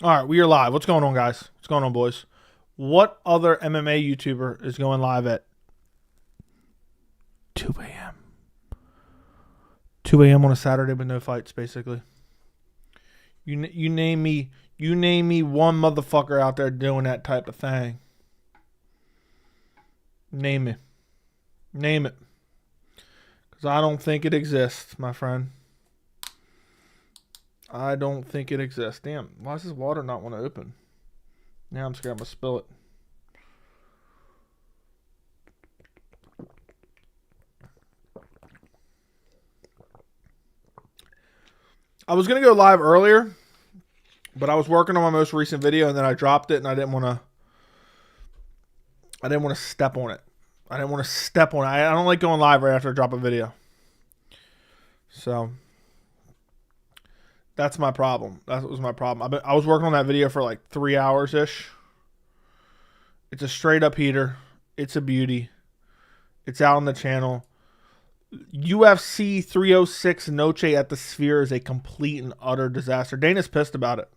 All right, we are live. What's going on, guys? What's going on, boys? What other MMA YouTuber is going live at 2 a.m.? 2 a.m. on a Saturday with no fights, basically. You name me one motherfucker out there doing that type of thing. Name it. Name it. Because I don't think it exists, my friend. I don't think it exists. Damn, why does this water not want to open? Now I'm scared I'm going to spill it. I was going to go live earlier, but I was working on my most recent video and then I dropped it and I didn't want to step on it. I didn't want to step on it. I don't like going live right after I drop a video. So that's my problem. That was my problem. I was working on that video for like 3 hours-ish. It's a straight up heater. It's a beauty. It's out on the channel. UFC 306 Noche at the Sphere is a complete and utter disaster. Dana's pissed about it.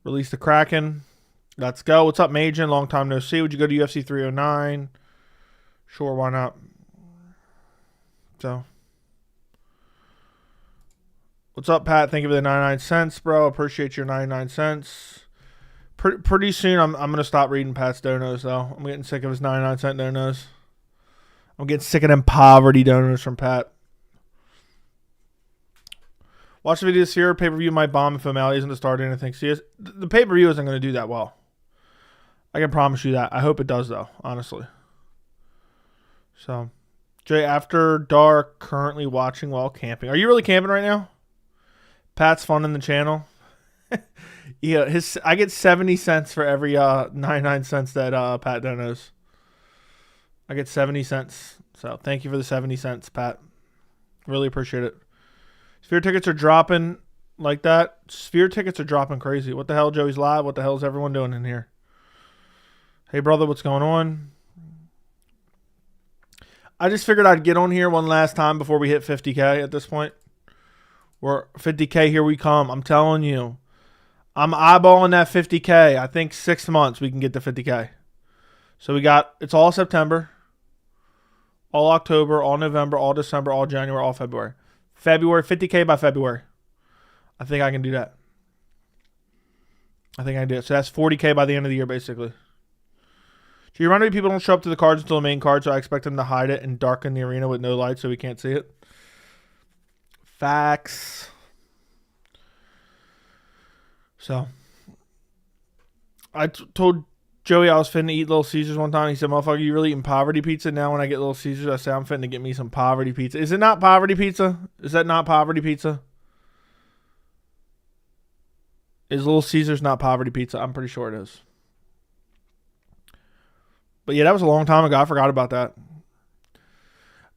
Release the Kraken. Let's go. What's up, Majin? Long time no see. Would you go to UFC 309? Sure, why not? So, what's up, Pat? Thank you for the 99 cents, bro. Appreciate your 99 cents. Pretty soon, I'm going to stop reading Pat's donos, though. I'm getting sick of his 99 cent donos. I'm getting sick of them poverty donos from Pat. Watch the video this year. Pay-per-view might bomb if O'Malley isn't to start anything. See, the pay-per-view isn't going to do that well. I can promise you that. I hope it does, though, honestly. So, Jay, after dark, currently watching while camping. Are you really camping right now? Pat's funding the channel. Yeah, I get 70 cents for every 99 cents that Pat donos. I get 70 cents. So thank you for the 70 cents, Pat. Really appreciate it. Sphere tickets are dropping like that. Sphere tickets are dropping crazy. What the hell, Joey's live? What the hell is everyone doing in here? Hey, brother, what's going on? I just figured I'd get on here one last time before we hit 50K at this point. We're 50K, here we come. I'm telling you. I'm eyeballing that 50K. I think 6 months we can get to 50K. So it's all September, all October, all November, all December, all January, all February. 50K by February. I think I can do that. I think I can do it. So that's 40K by the end of the year, basically. So you remind me people don't show up to the cards until the main card, so I expect them to hide it and darken the arena with no light so we can't see it. Facts. So I told Joey I was finna eat Little Caesars one time. He said, motherfucker, you really eating poverty pizza? Now when I get Little Caesars, I say I'm finna get me some poverty pizza. Is it not poverty pizza? Is that not poverty pizza? Is Little Caesars not poverty pizza? I'm pretty sure it is. But yeah, that was a long time ago. I forgot about that.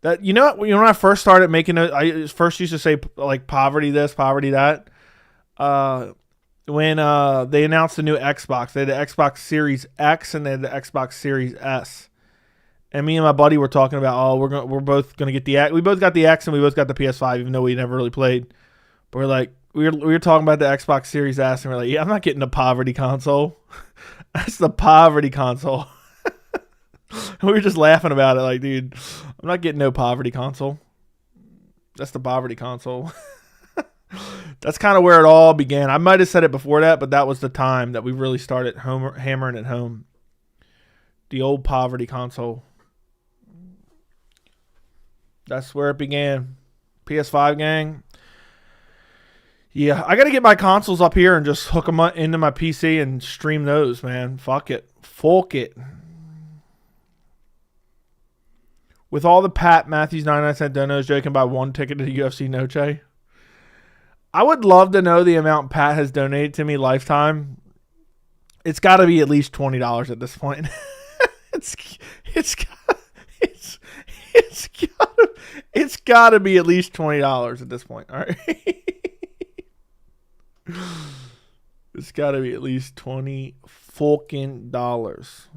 When I first started making it, I first used to say like poverty this, poverty that. When they announced the new Xbox, they had the Xbox Series X and they had the Xbox Series S. And me and my buddy were talking about, we're both gonna get the X. We both got the X and we both got the PS5, even though we never really played. But we were talking about the Xbox Series S, and we're like, yeah, I'm not getting the poverty console. That's the poverty console. And we were just laughing about it, like, dude, I'm not getting no poverty console. That's the poverty console. That's kind of where it all began. I might have said it before that, but that was the time that we really started hammering it home. The old poverty console. That's where it began. PS5 gang. Yeah, I got to get my consoles up here and just hook them up into my PC and stream those, man. Fuck it. Fuck it. With all the Pat Matthews 99 cent donos, Joe can buy one ticket to the UFC Noche. I would love to know the amount Pat has donated to me lifetime. It's got to be at least $20 at this point. It's got to be at least $20 at this point. All right. It's got to be at least $20 fucking dollars.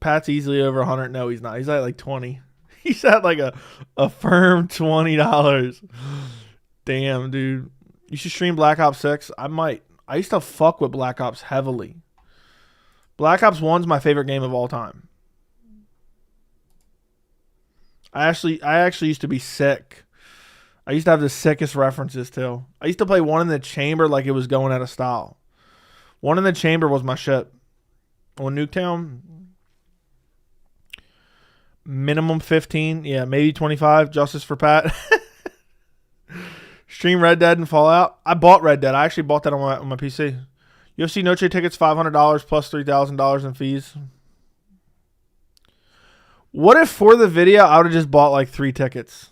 Pat's easily over 100. No, he's not. He's at like 20. He's at like a firm $20. Damn, dude. You should stream Black Ops 6. I might. I used to fuck with Black Ops heavily. Black Ops 1's my favorite game of all time. I actually used to be sick. I used to have the sickest references too. I used to play One in the Chamber like it was going out of style. One in the Chamber was my shit. On Nuketown, minimum 15. Yeah, maybe 25. Justice for Pat. Stream Red Dead and Fallout. I bought Red Dead. I actually bought that on my PC. UFC Noche tickets, $500 plus $3,000 in fees. What if for the video I would have just bought like 3 tickets?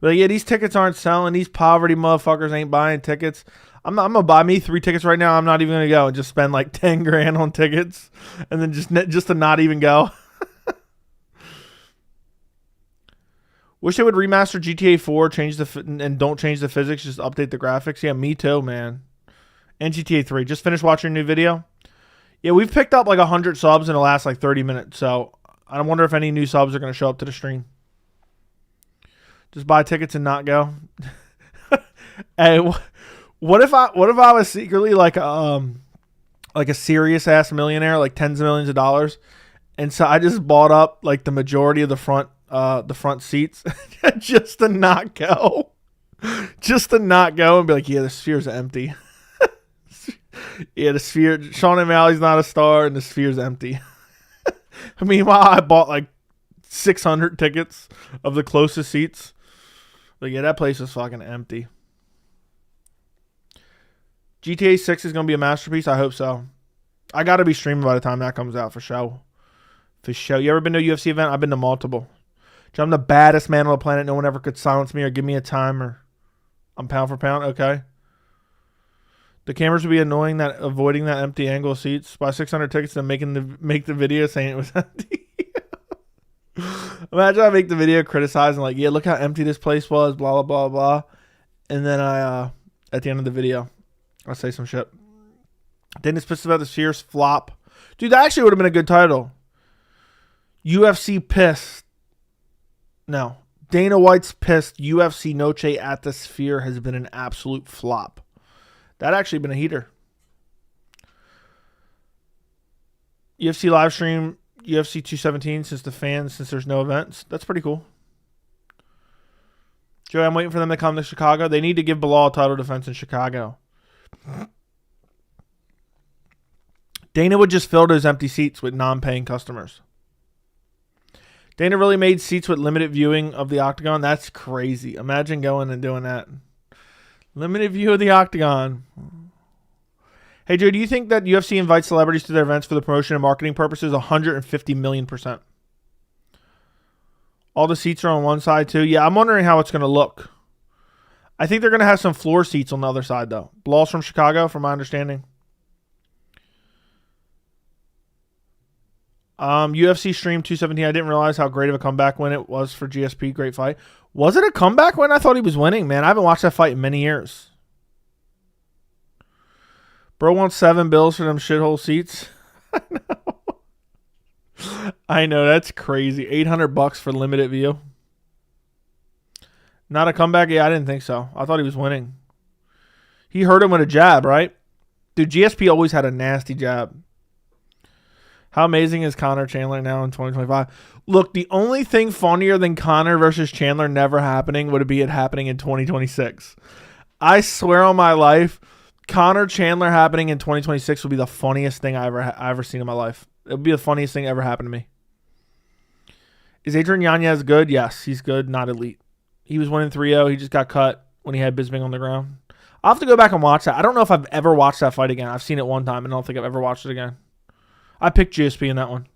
Like, yeah, these tickets aren't selling. These poverty motherfuckers ain't buying tickets. I'm going to buy me 3 tickets right now. I'm not even going to go and just spend like 10 grand on tickets and then just to not even go. Wish they would remaster GTA 4, and don't change the physics, just update the graphics. Yeah, me too, man. And GTA 3. Just finished watching a new video. Yeah, we've picked up like 100 subs in the last like 30 minutes. So I wonder if any new subs are going to show up to the stream. Just buy tickets and not go. Hey, what if I was secretly like a serious ass millionaire, like tens of millions of dollars, and so I just bought up like the majority of the front seats just to not go, and be like, yeah, the sphere's empty. Yeah, the sphere. Sean O'Malley's not a star, and the sphere's empty. Meanwhile, I bought like 600 tickets of the closest seats. Like, yeah, that place is fucking empty. GTA 6 is going to be a masterpiece. I hope so. I got to be streaming by the time that comes out for show. For show. You ever been to a UFC event? I've been to multiple. I'm the baddest man on the planet. No one ever could silence me or give me a timer. I'm pound for pound. Okay. The cameras would be annoying avoiding that empty angle seats. Buy 600 tickets and make the video saying it was empty. Imagine I make the video criticizing like, yeah, look how empty this place was, blah, blah, blah, blah. And then I, at the end of the video, I'll say some shit. Dana's pissed about the Fierce flop. Dude, that actually would have been a good title. UFC pissed. No. Dana White's pissed. UFC Noche at the Sphere has been an absolute flop. That actually been a heater. UFC live stream UFC 217 since there's no events. That's pretty cool. Joey, I'm waiting for them to come to Chicago. They need to give Bilal a title defense in Chicago. Dana would just fill those empty seats with non-paying customers. Dana really made seats with limited viewing of the Octagon. That's crazy. Imagine going and doing that. Limited view of the Octagon. Hey, Joe, do you think that UFC invites celebrities to their events for the promotion and marketing purposes? 150 million%. All the seats are on one side, too. Yeah, I'm wondering how it's going to look. I think they're going to have some floor seats on the other side, though. Bilal's from Chicago, from my understanding. UFC Stream 217. I didn't realize how great of a comeback win it was for GSP. Great fight. Was it a comeback win? I thought he was winning, man. I haven't watched that fight in many years. Bro wants $7 bills for them shithole seats. I know, that's crazy. $800 for limited view. Not a comeback? Yeah, I didn't think so. I thought he was winning. He hurt him with a jab, right? Dude, GSP always had a nasty jab. How amazing is Conor Chandler now in 2025? Look, the only thing funnier than Conor versus Chandler never happening would be it happening in 2026. I swear on my life, Conor Chandler happening in 2026 would be the funniest thing I ever seen in my life. It would be the funniest thing ever happened to me. Is Adrian Yanez good? Yes, he's good, not elite. He was winning 3-0. He just got cut when he had Bisping on the ground. I'll have to go back and watch that. I don't know if I've ever watched that fight again. I've seen it one time, and I don't think I've ever watched it again. I picked GSP in that one.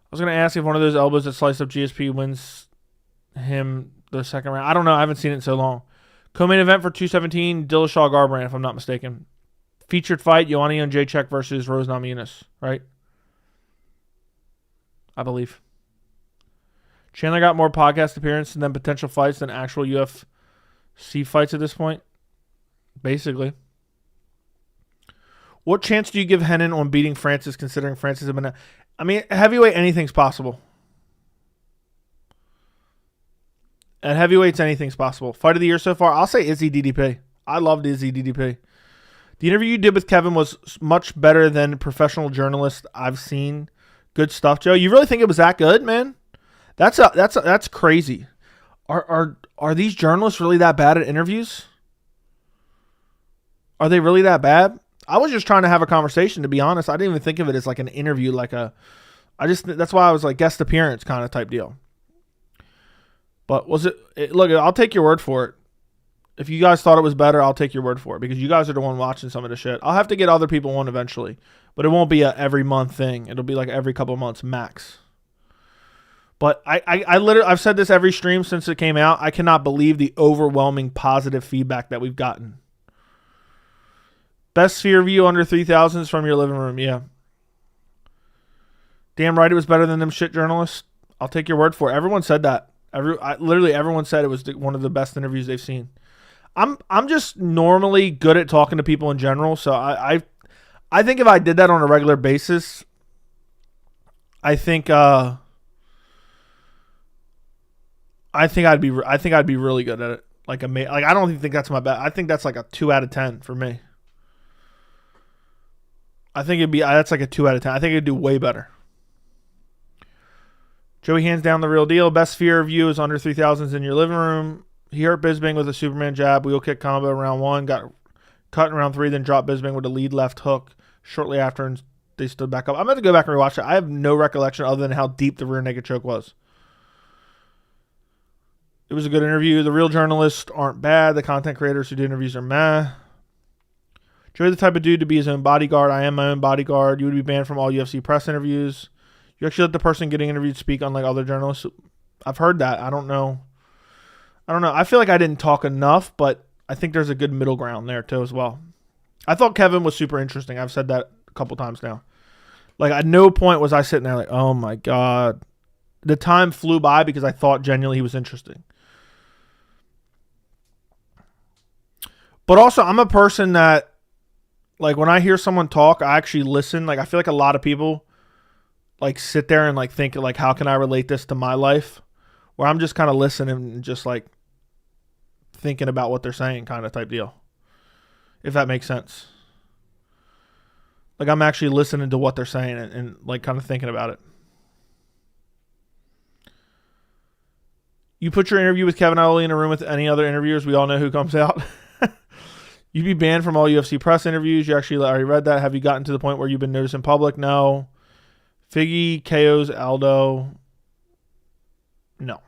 I was going to ask if one of those elbows that slice up GSP wins him the second round. I don't know. I haven't seen it in so long. Co-main event for 217, Dillashaw Garbrandt, if I'm not mistaken. Featured fight, Ioanni and Jacek versus Rose Namajunas, right? I believe. Chandler got more podcast appearances than potential fights than actual UFC fights at this point. Basically. What chance do you give Henin on beating Francis, considering Francis has been... I mean, heavyweight, anything's possible. At heavyweights, anything's possible. Fight of the year so far, I'll say Izzy DDP. I loved Izzy DDP. The interview you did with Kevin was much better than professional journalists I've seen. Good stuff, Joe. You really think it was that good, man? That's crazy. Are these journalists really that bad at interviews? Are they really that bad? I was just trying to have a conversation, to be honest. I didn't even think of it as like an interview, that's why I was like guest appearance kind of type deal. But look, I'll take your word for it. If you guys thought it was better, I'll take your word for it because you guys are the one watching some of the shit. I'll have to get other people on eventually, but it won't be a every month thing. It'll be like every couple of months max. But I've said this every stream since it came out. I cannot believe the overwhelming positive feedback that we've gotten. Best sphere view under 3,000 is from your living room. Yeah. Damn right it was better than them shit journalists. I'll take your word for it. Everyone said that. Literally everyone said it was one of the best interviews they've seen. I'm just normally good at talking to people in general, so I think if I did that on a regular basis, I think I'd be really good at it. I don't even think that's my best. I think that's like a 2 out of 10 for me. I think that's like a 2 out of 10. I think it'd do way better. Joey hands down the real deal. Best sphere view is under 3,000s in your living room. He hurt Bisping with a Superman jab, wheel kick combo in round 1, got cut in round 3, then dropped Bisping with a lead left hook shortly after, and they stood back up. I'm going to go back and rewatch it. I have no recollection other than how deep the rear naked choke was. It was a good interview. The real journalists aren't bad. The content creators who do interviews are meh. Joey the type of dude to be his own bodyguard. I am my own bodyguard. You would be banned from all UFC press interviews. You actually let the person getting interviewed speak, unlike other journalists. I've heard that. I don't know. I feel like I didn't talk enough, but I think there's a good middle ground there too as well. I thought Kevin was super interesting. I've said that a couple times now. Like at no point was I sitting there like, oh my God. The time flew by because I thought genuinely he was interesting. But also I'm a person that like when I hear someone talk, I actually listen. Like I feel like a lot of people like sit there and like think like, how can I relate this to my life? Where I'm just kind of listening and just like thinking about what they're saying kind of type deal. If that makes sense. Like I'm actually listening to what they're saying and like kind of thinking about it. You put your interview with Kevin Iole in a room with any other interviewers, we all know who comes out. You'd be banned from all UFC press interviews. You actually already read that. Have you gotten to the point where you've been noticed in public? No. Figgy, KO's, Aldo. No.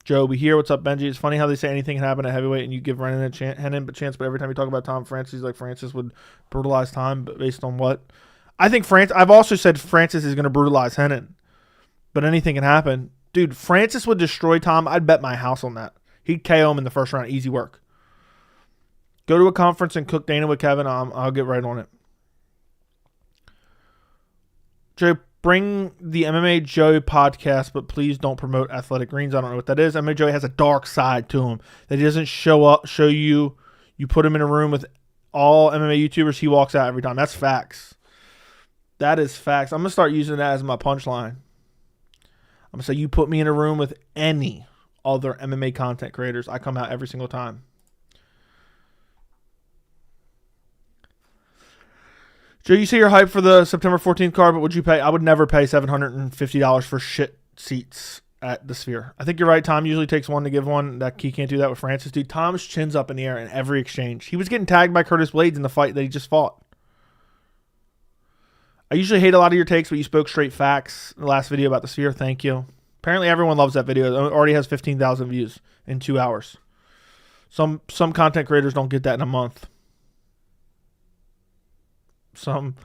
Joe, we hear. What's up, Benji? It's funny how they say anything can happen at heavyweight and you give Renan a chance, but every time you talk about Tom Francis, like Francis would brutalize Tom, but based on what? I think I've also said Francis is going to brutalize Henan, but anything can happen. Dude, Francis would destroy Tom. I'd bet my house on that. He'd KO him in the first round. Easy work. Go to a conference and cook Dana with Kevin. I'll get right on it. Joe, bring the MMA Joe podcast, but please don't promote Athletic Greens. I don't know what that is. MMA Joe has a dark side to him that he doesn't show you. You put him in a room with all MMA YouTubers, he walks out every time. That's facts. That is facts. I'm going to start using that as my punchline. I'm going to say you put me in a room with any other MMA content creators, I come out every single time. Joe, you say you're hyped for the September 14th card, but would you pay? I would never pay $750 for shit seats at the Sphere. I think you're right. Tom usually takes one to give one. That he can't do that with Francis. Dude, Tom's chin's up in the air in every exchange. He was getting tagged by Curtis Blades in the fight that he just fought. I usually hate a lot of your takes, but you spoke straight facts in the last video about the Sphere. Thank you. Apparently everyone loves that video. It already has 15,000 views in 2 hours. Some content creators don't get that in a month. Some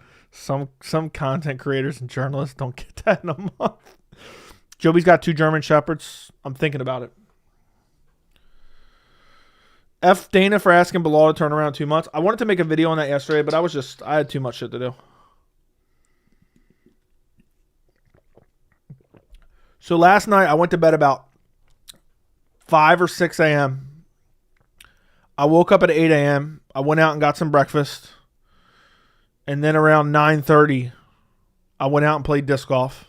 content creators and journalists don't get that in a month. Joby's got 2 German Shepherds. I'm thinking about it. F Dana for asking Bilal to turn around 2 months. I wanted to make a video on that yesterday, but I had too much shit to do. So last night I went to bed about 5 or 6 a.m. I woke up at 8 a.m. I went out and got some breakfast. And then around 9:30, I went out and played disc golf.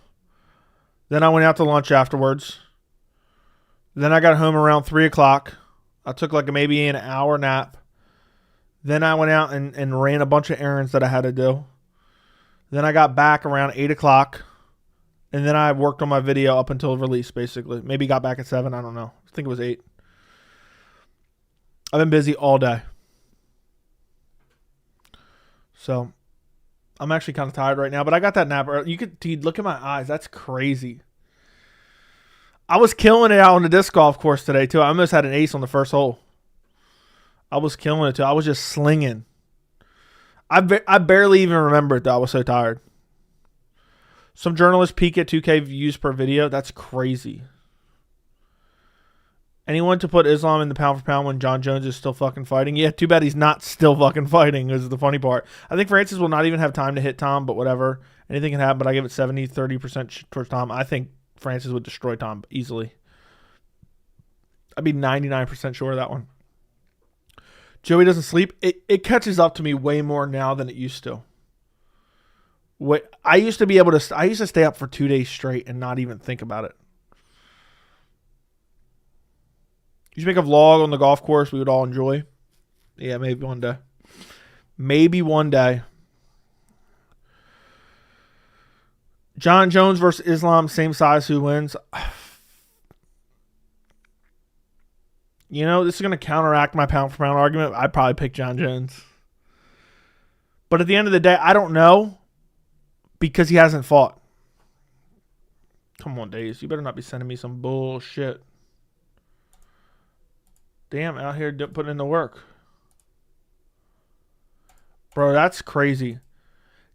Then I went out to lunch afterwards. Then I got home around 3 o'clock. I took like maybe an hour nap. Then I went out and ran a bunch of errands that I had to do. Then I got back around 8 o'clock. And then I worked on my video up until release, basically. Maybe got back at 7. I don't know. I think it was 8. I've been busy all day. So, I'm actually kind of tired right now. But I got that nap. Dude, look at my eyes. That's crazy. I was killing it out on the disc golf course today, too. I almost had an ace on the first hole. I was killing it, too. I was just slinging. I barely even remember it, though. I was so tired. Some journalists peak at 2K views per video. That's crazy. Anyone to put Islam in the pound for pound when John Jones is still fucking fighting? Yeah, too bad he's not still fucking fighting is the funny part. I think Francis will not even have time to hit Tom, but whatever. Anything can happen, but I give it 70, 30% towards Tom. I think Francis would destroy Tom easily. I'd be 99% sure of that one. Joey doesn't sleep. It catches up to me way more now than it used to. I used to stay up for 2 days straight and not even think about it. You should make a vlog on the golf course we would all enjoy. Yeah, maybe one day. Maybe one day. John Jones versus Islam, same size, who wins? You know, this is going to counteract my pound for pound argument. I'd probably pick John Jones. But at the end of the day, I don't know. Because he hasn't fought. Come on, Days. You better not be sending me some bullshit. Damn, out here putting in the work. Bro, that's crazy.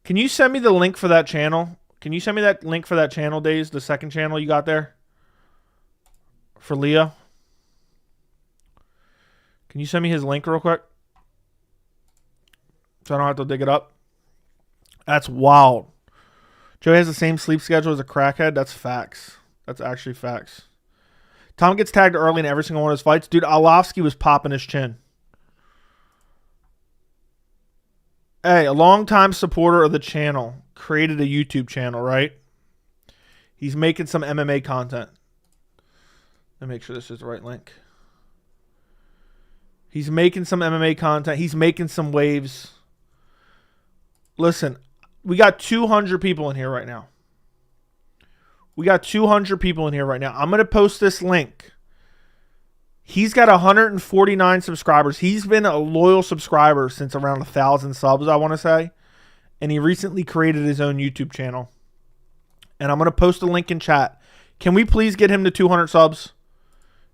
Can you send me the link for that channel? Can you send me that link for that channel, Days? The second channel you got there? For Leah? Can you send me his link real quick? So I don't have to dig it up. That's wild. Joey has the same sleep schedule as a crackhead. That's facts. That's actually facts. Tom gets tagged early in every single one of his fights. Dude, Arlovsky was popping his chin. Hey, a longtime supporter of the channel created a YouTube channel, right? He's making some MMA content. Let me make sure this is the right link. He's making some MMA content. He's making some waves. Listen, we got 200 people in here right now. We got 200 people in here right now. I'm going to post this link. He's got 149 subscribers. He's been a loyal subscriber since around 1,000 subs, I want to say. And he recently created his own YouTube channel. And I'm going to post a link in chat. Can we please get him to 200 subs?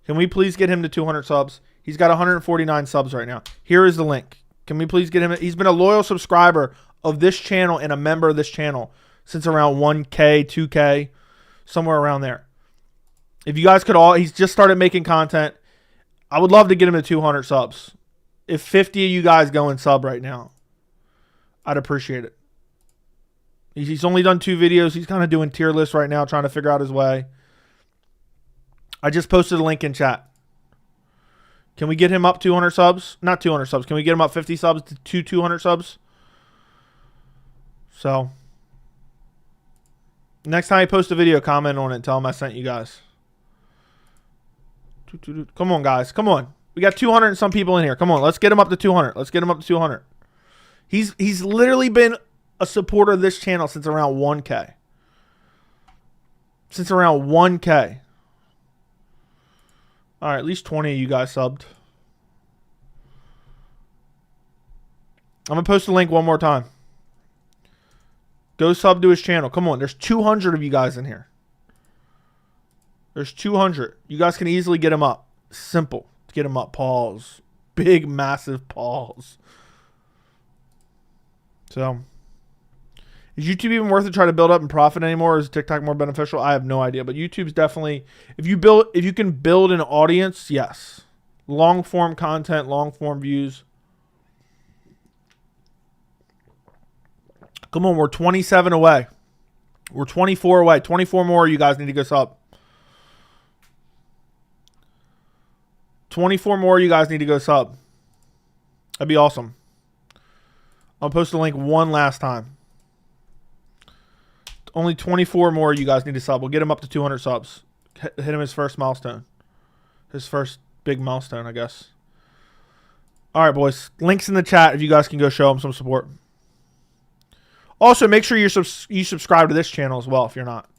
Can we please get him to 200 subs? He's got 149 subs right now. Here is the link. Can we please get him? He's been a loyal subscriber of this channel and a member of this channel since around 1K, 2K, somewhere around there. If you guys could all, he's just started making content. I would love to get him to 200 subs. If 50 of you guys go and sub right now, I'd appreciate it. He's only done 2 videos. He's kind of doing tier lists right now, trying to figure out his way. I just posted a link in chat. Can we get him up 200 subs? Not 200 subs. Can we get him up 50 subs to 200 subs? So, next time I post a video, comment on it and tell him I sent you guys. Come on, guys. Come on. We got 200 and some people in here. Come on. Let's get him up to 200. Let's get him up to 200. He's literally been a supporter of this channel since around 1K. Since around 1K. All right, at least 20 of you guys subbed. I'm going to post the link one more time. Go sub to his channel. Come on, there's 200 of you guys in here. There's 200. You guys can easily get him up. Simple. Get him up. Pause. Big, massive pause. So, is YouTube even worth it to try to build up and profit anymore? Or is TikTok more beneficial? I have no idea. But YouTube's definitely, if you can build an audience, yes. Long form content, long form views. Come on, we're 27 away. We're 24 away. 24 more, you guys need to go sub. 24 more, you guys need to go sub. That'd be awesome. I'll post the link one last time. Only 24 more, you guys need to sub. We'll get him up to 200 subs. Hit him his first milestone. His first big milestone, I guess. All right, boys. Links in the chat if you guys can go show them some support. Also, make sure you subscribe to this channel as well if you're not.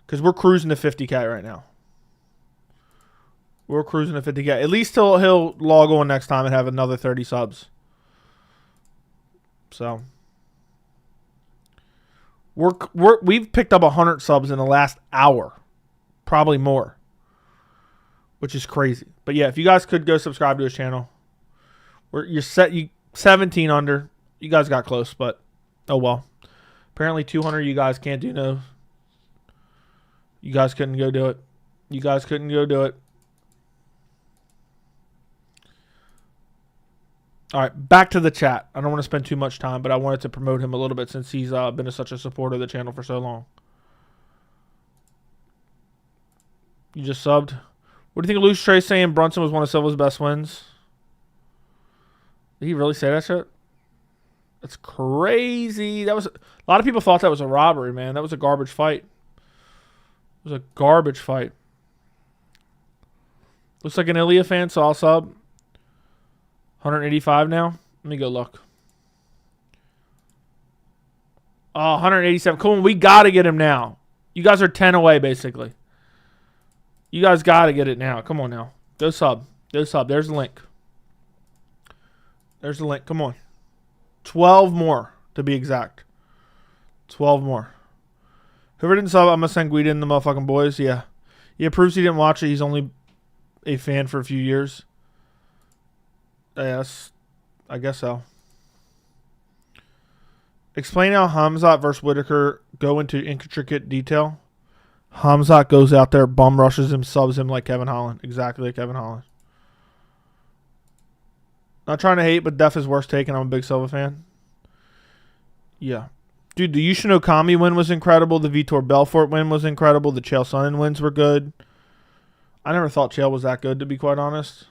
Because we're cruising to 50K right now. We're cruising to 50K. At least he'll log on next time and have another 30 subs. So we've picked up 100 subs in the last hour. Probably more. Which is crazy. But yeah, if you guys could go subscribe to his channel. You're 17 under. You guys got close, but oh well. Apparently 200 you guys can't do no. You guys couldn't go do it. You guys couldn't go do it. All right, back to the chat. I don't want to spend too much time, but I wanted to promote him a little bit since he's been such a supporter of the channel for so long. You just subbed. What do you think of Luce Trey saying Brunson was one of Silva's best wins? Did he really say that shit? That's crazy. That was a lot of people thought that was a robbery, man. That was a garbage fight. It was a garbage fight. Looks like an Ilya fan, so I'll sub. 185 now. Let me go look. Oh, 187. Come on, we got to get him now. You guys are 10 away, basically. You guys got to get it now. Come on now. Go sub. Go sub. There's the link. There's the link. Come on. 12 more, to be exact. 12 more. Whoever didn't sub, I'm going to send Guida in the motherfucking boys. Yeah. Yeah, proves he didn't watch it. He's only a fan for a few years. Yes, I guess so. Explain how Hamzat versus Whitaker go into intricate detail. Hamzat goes out there, bum rushes him, subs him like Kevin Holland. Exactly like Kevin Holland. Not trying to hate, but Def is worth taking. I'm a big Silva fan. Yeah. Dude, the Yushin Okami win was incredible. The Vitor Belfort win was incredible. The Chael Sonnen wins were good. I never thought Chael was that good, to be quite honest.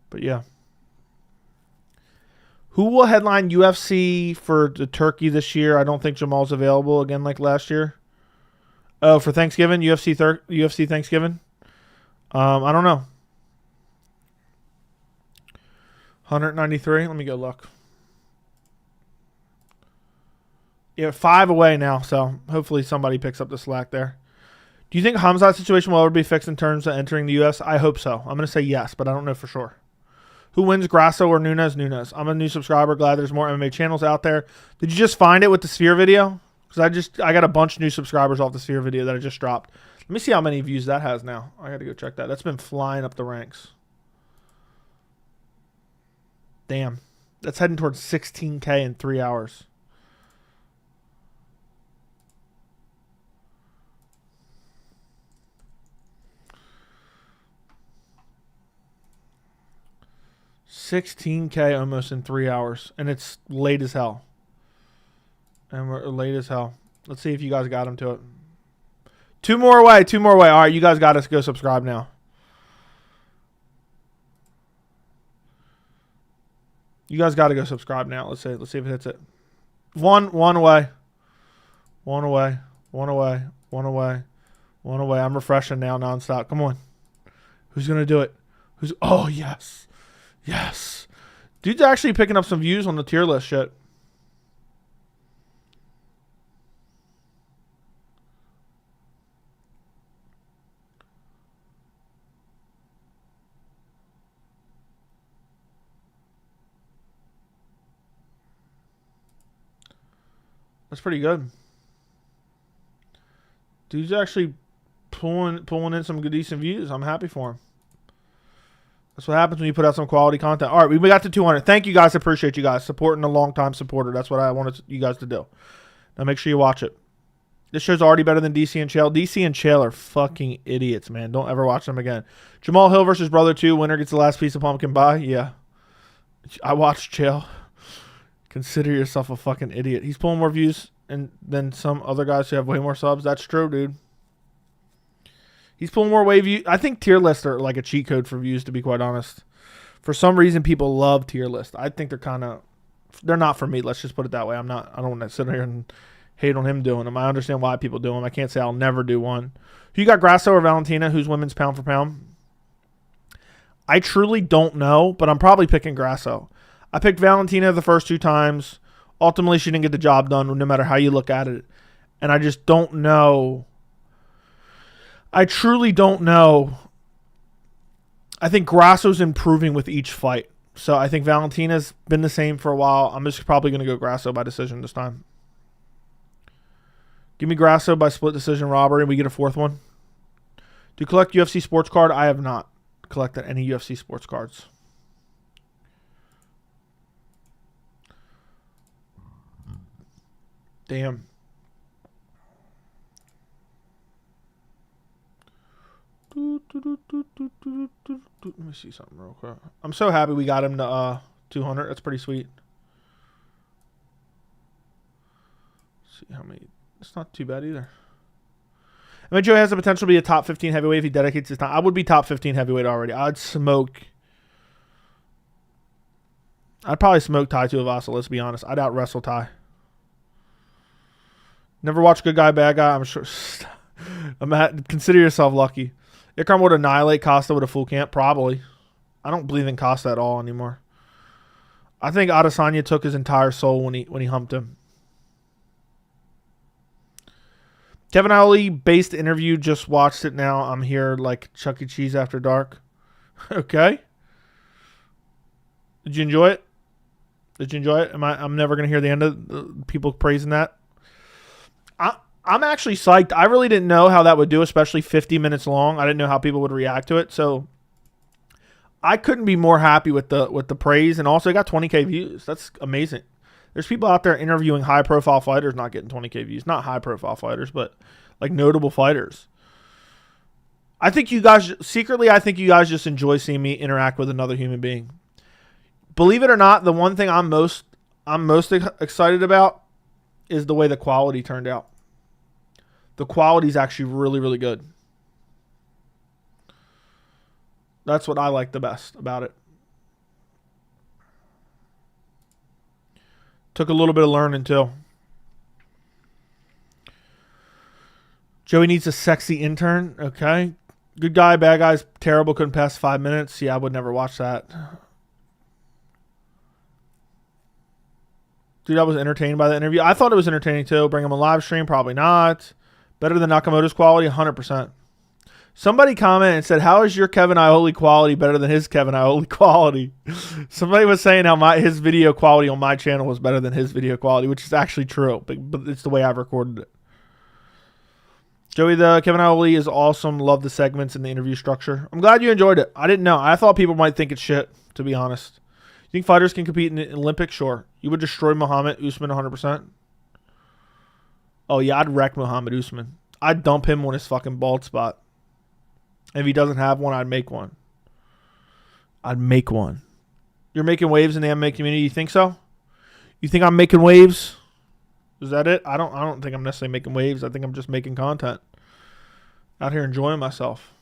But yeah. Who will headline UFC for the Turkey this year? I don't think Jamal's available again like last year. Oh, for Thanksgiving? UFC Thanksgiving? I don't know. 193. Let me go look. Yeah, 5 away now, so hopefully somebody picks up the slack there. Do you think Hamzat's situation will ever be fixed in terms of entering the U.S.? I hope so. I'm going to say yes, but I don't know for sure. Who wins, Grasso or Nunes? Nunes. I'm a new subscriber. Glad there's more MMA channels out there. Did you just find it with the Sphere video? Because I got a bunch of new subscribers off the Sphere video that I just dropped. Let me see how many views that has now. I got to go check that. That's been flying up the ranks. Damn. That's heading towards 16K in 3 hours. $16K almost in 3 hours. And it's late as hell. And we're late as hell. Let's see if you guys got him to it. 2 more away. 2 more away. All right, you guys got us. Go subscribe now. You guys got to go subscribe now. Let's see if it hits it. One away. 1 away. 1 away. 1 away. 1 away. I'm refreshing now nonstop. Come on. Who's going to do it? Oh, yes. Yes. Dude's actually picking up some views on the tier list shit. That's pretty good. Dude's actually pulling in some good, decent views. I'm happy for him. That's what happens when you put out some quality content. All right, we got to 200. Thank you guys. I appreciate you guys supporting a long-time supporter. That's what I wanted you guys to do. Now make sure you watch it. This show's already better than DC and Chael. DC and Chael are fucking idiots, man. Don't ever watch them again. Jamal Hill versus Brother 2. Winner gets the last piece of pumpkin pie. Yeah. I watched Chael. Consider yourself a fucking idiot. He's pulling more views than some other guys who have way more subs. That's true, dude. He's pulling more views. I think tier lists are like a cheat code for views, to be quite honest. For some reason, people love tier lists. I think they're not for me. Let's just put it that way. I don't want to sit here and hate on him doing them. I understand why people do them. I can't say I'll never do one. Who you got, Grasso or Valentina? Who's women's pound for pound? I truly don't know, but I'm probably picking Grasso. I picked Valentina the first 2 times. Ultimately, she didn't get the job done, no matter how you look at it. And I just don't know. I truly don't know. I think Grasso's improving with each fight. So I think Valentina's been the same for a while. I'm just probably going to go Grasso by decision this time. Give me Grasso by split decision robbery, and we get a 4th one. Do you collect UFC sports card? I have not collected any UFC sports cards. Damn. Let me see something real quick. I'm so happy we got him to 200. That's pretty sweet. Let's see how many. It's not too bad either. I mean, Joe has the potential to be a top 15 heavyweight if he dedicates his time. I would be top 15 heavyweight already. I'd probably smoke Tai Tuivasa, let's be honest. I'd out wrestle Tai. Never watched Good Guy, Bad Guy. I'm sure. Consider yourself lucky. Ikram would annihilate Costa with a full camp? Probably. I don't believe in Costa at all anymore. I think Adesanya took his entire soul when he humped him. Kevin Iole based interview, just watched it now. I'm here like Chuck E. Cheese after dark. Okay. Did you enjoy it? I'm never going to hear the end of people praising that. I'm actually psyched. I really didn't know how that would do, especially 50 minutes long. I didn't know how people would react to it. So I couldn't be more happy with the praise, and also it got 20K views. That's amazing. There's people out there interviewing high-profile fighters not getting 20K views. Not high-profile fighters, but like notable fighters. I think you guys just enjoy seeing me interact with another human being. Believe it or not, the one thing I'm most excited about is the way the quality turned out. The quality is actually really, really good. That's what I like the best about it. Took a little bit of learning too. Joey needs a sexy intern. Okay. Good Guy, Bad Guy's terrible. Couldn't pass 5 minutes. Yeah, I would never watch that. Dude, I was entertained by the interview. I thought it was entertaining too. Bring him a live stream? Probably not. Better than Nakamoto's quality? 100%. Somebody commented and said, how is your Kevin Iole quality better than his Kevin Iole quality? Somebody was saying how his video quality on my channel was better than his video quality, which is actually true, but it's the way I've recorded it. Joey, the Kevin Iole is awesome. Love the segments and the interview structure. I'm glad you enjoyed it. I didn't know. I thought people might think it's shit, to be honest. You think fighters can compete in the Olympics? Sure. You would destroy Muhammad Usman 100%? Oh, yeah, I'd wreck Muhammad Usman. I'd dump him on his fucking bald spot. If he doesn't have one, I'd make one. You're making waves in the MMA community. You think so? You think I'm making waves? Is that it? I don't think I'm necessarily making waves. I think I'm just making content. Out here enjoying myself.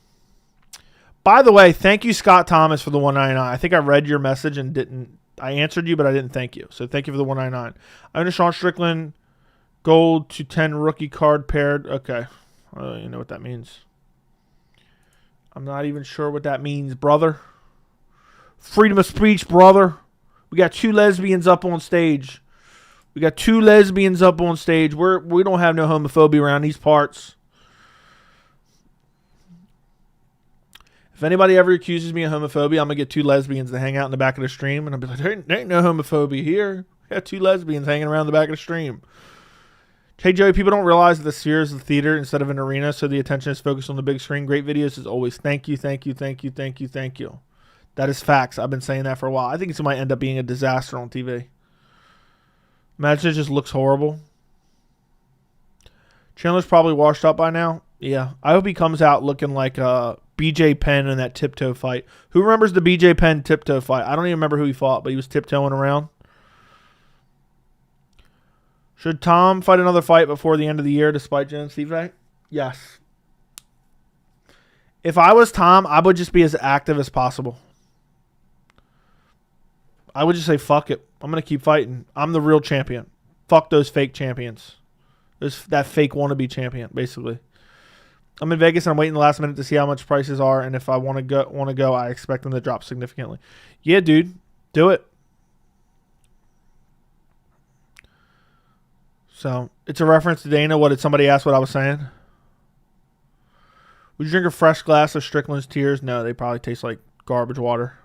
By the way, thank you, Scott Thomas, for the 199. I think I read your message and didn't. I answered you, but I didn't thank you. So thank you for the 199. I'm going to Sean Strickland. Gold to 10 rookie card paired. Okay. You know what that means. I'm not even sure what that means, brother. Freedom of speech, brother. We got 2 lesbians up on stage. We don't have no homophobia around these parts. If anybody ever accuses me of homophobia, I'm going to get 2 lesbians to hang out in the back of the stream. And I'll be like, there ain't no homophobia here. We got 2 lesbians hanging around the back of the stream. Hey, Joey, people don't realize that the Sphere is a theater instead of an arena, so the attention is focused on the big screen. Great videos as always. Thank you. That is facts. I've been saying that for a while. I think it might end up being a disaster on TV. Imagine it just looks horrible. Chandler's probably washed up by now. Yeah. I hope he comes out looking like BJ Penn in that tiptoe fight. Who remembers the BJ Penn tiptoe fight? I don't even remember who he fought, but he was tiptoeing around. Should Tom fight another fight before the end of the year despite Jones Stipe? Yes. If I was Tom, I would just be as active as possible. I would just say, fuck it. I'm going to keep fighting. I'm the real champion. Fuck those fake champions. That fake wannabe champion, basically. I'm in Vegas and I'm waiting the last minute to see how much prices are, and if I want to go, I expect them to drop significantly. Yeah, dude, do it. So it's a reference to Dana. What did somebody ask? What I was saying? Would you drink a fresh glass of Strickland's Tears? No, they probably taste like garbage water.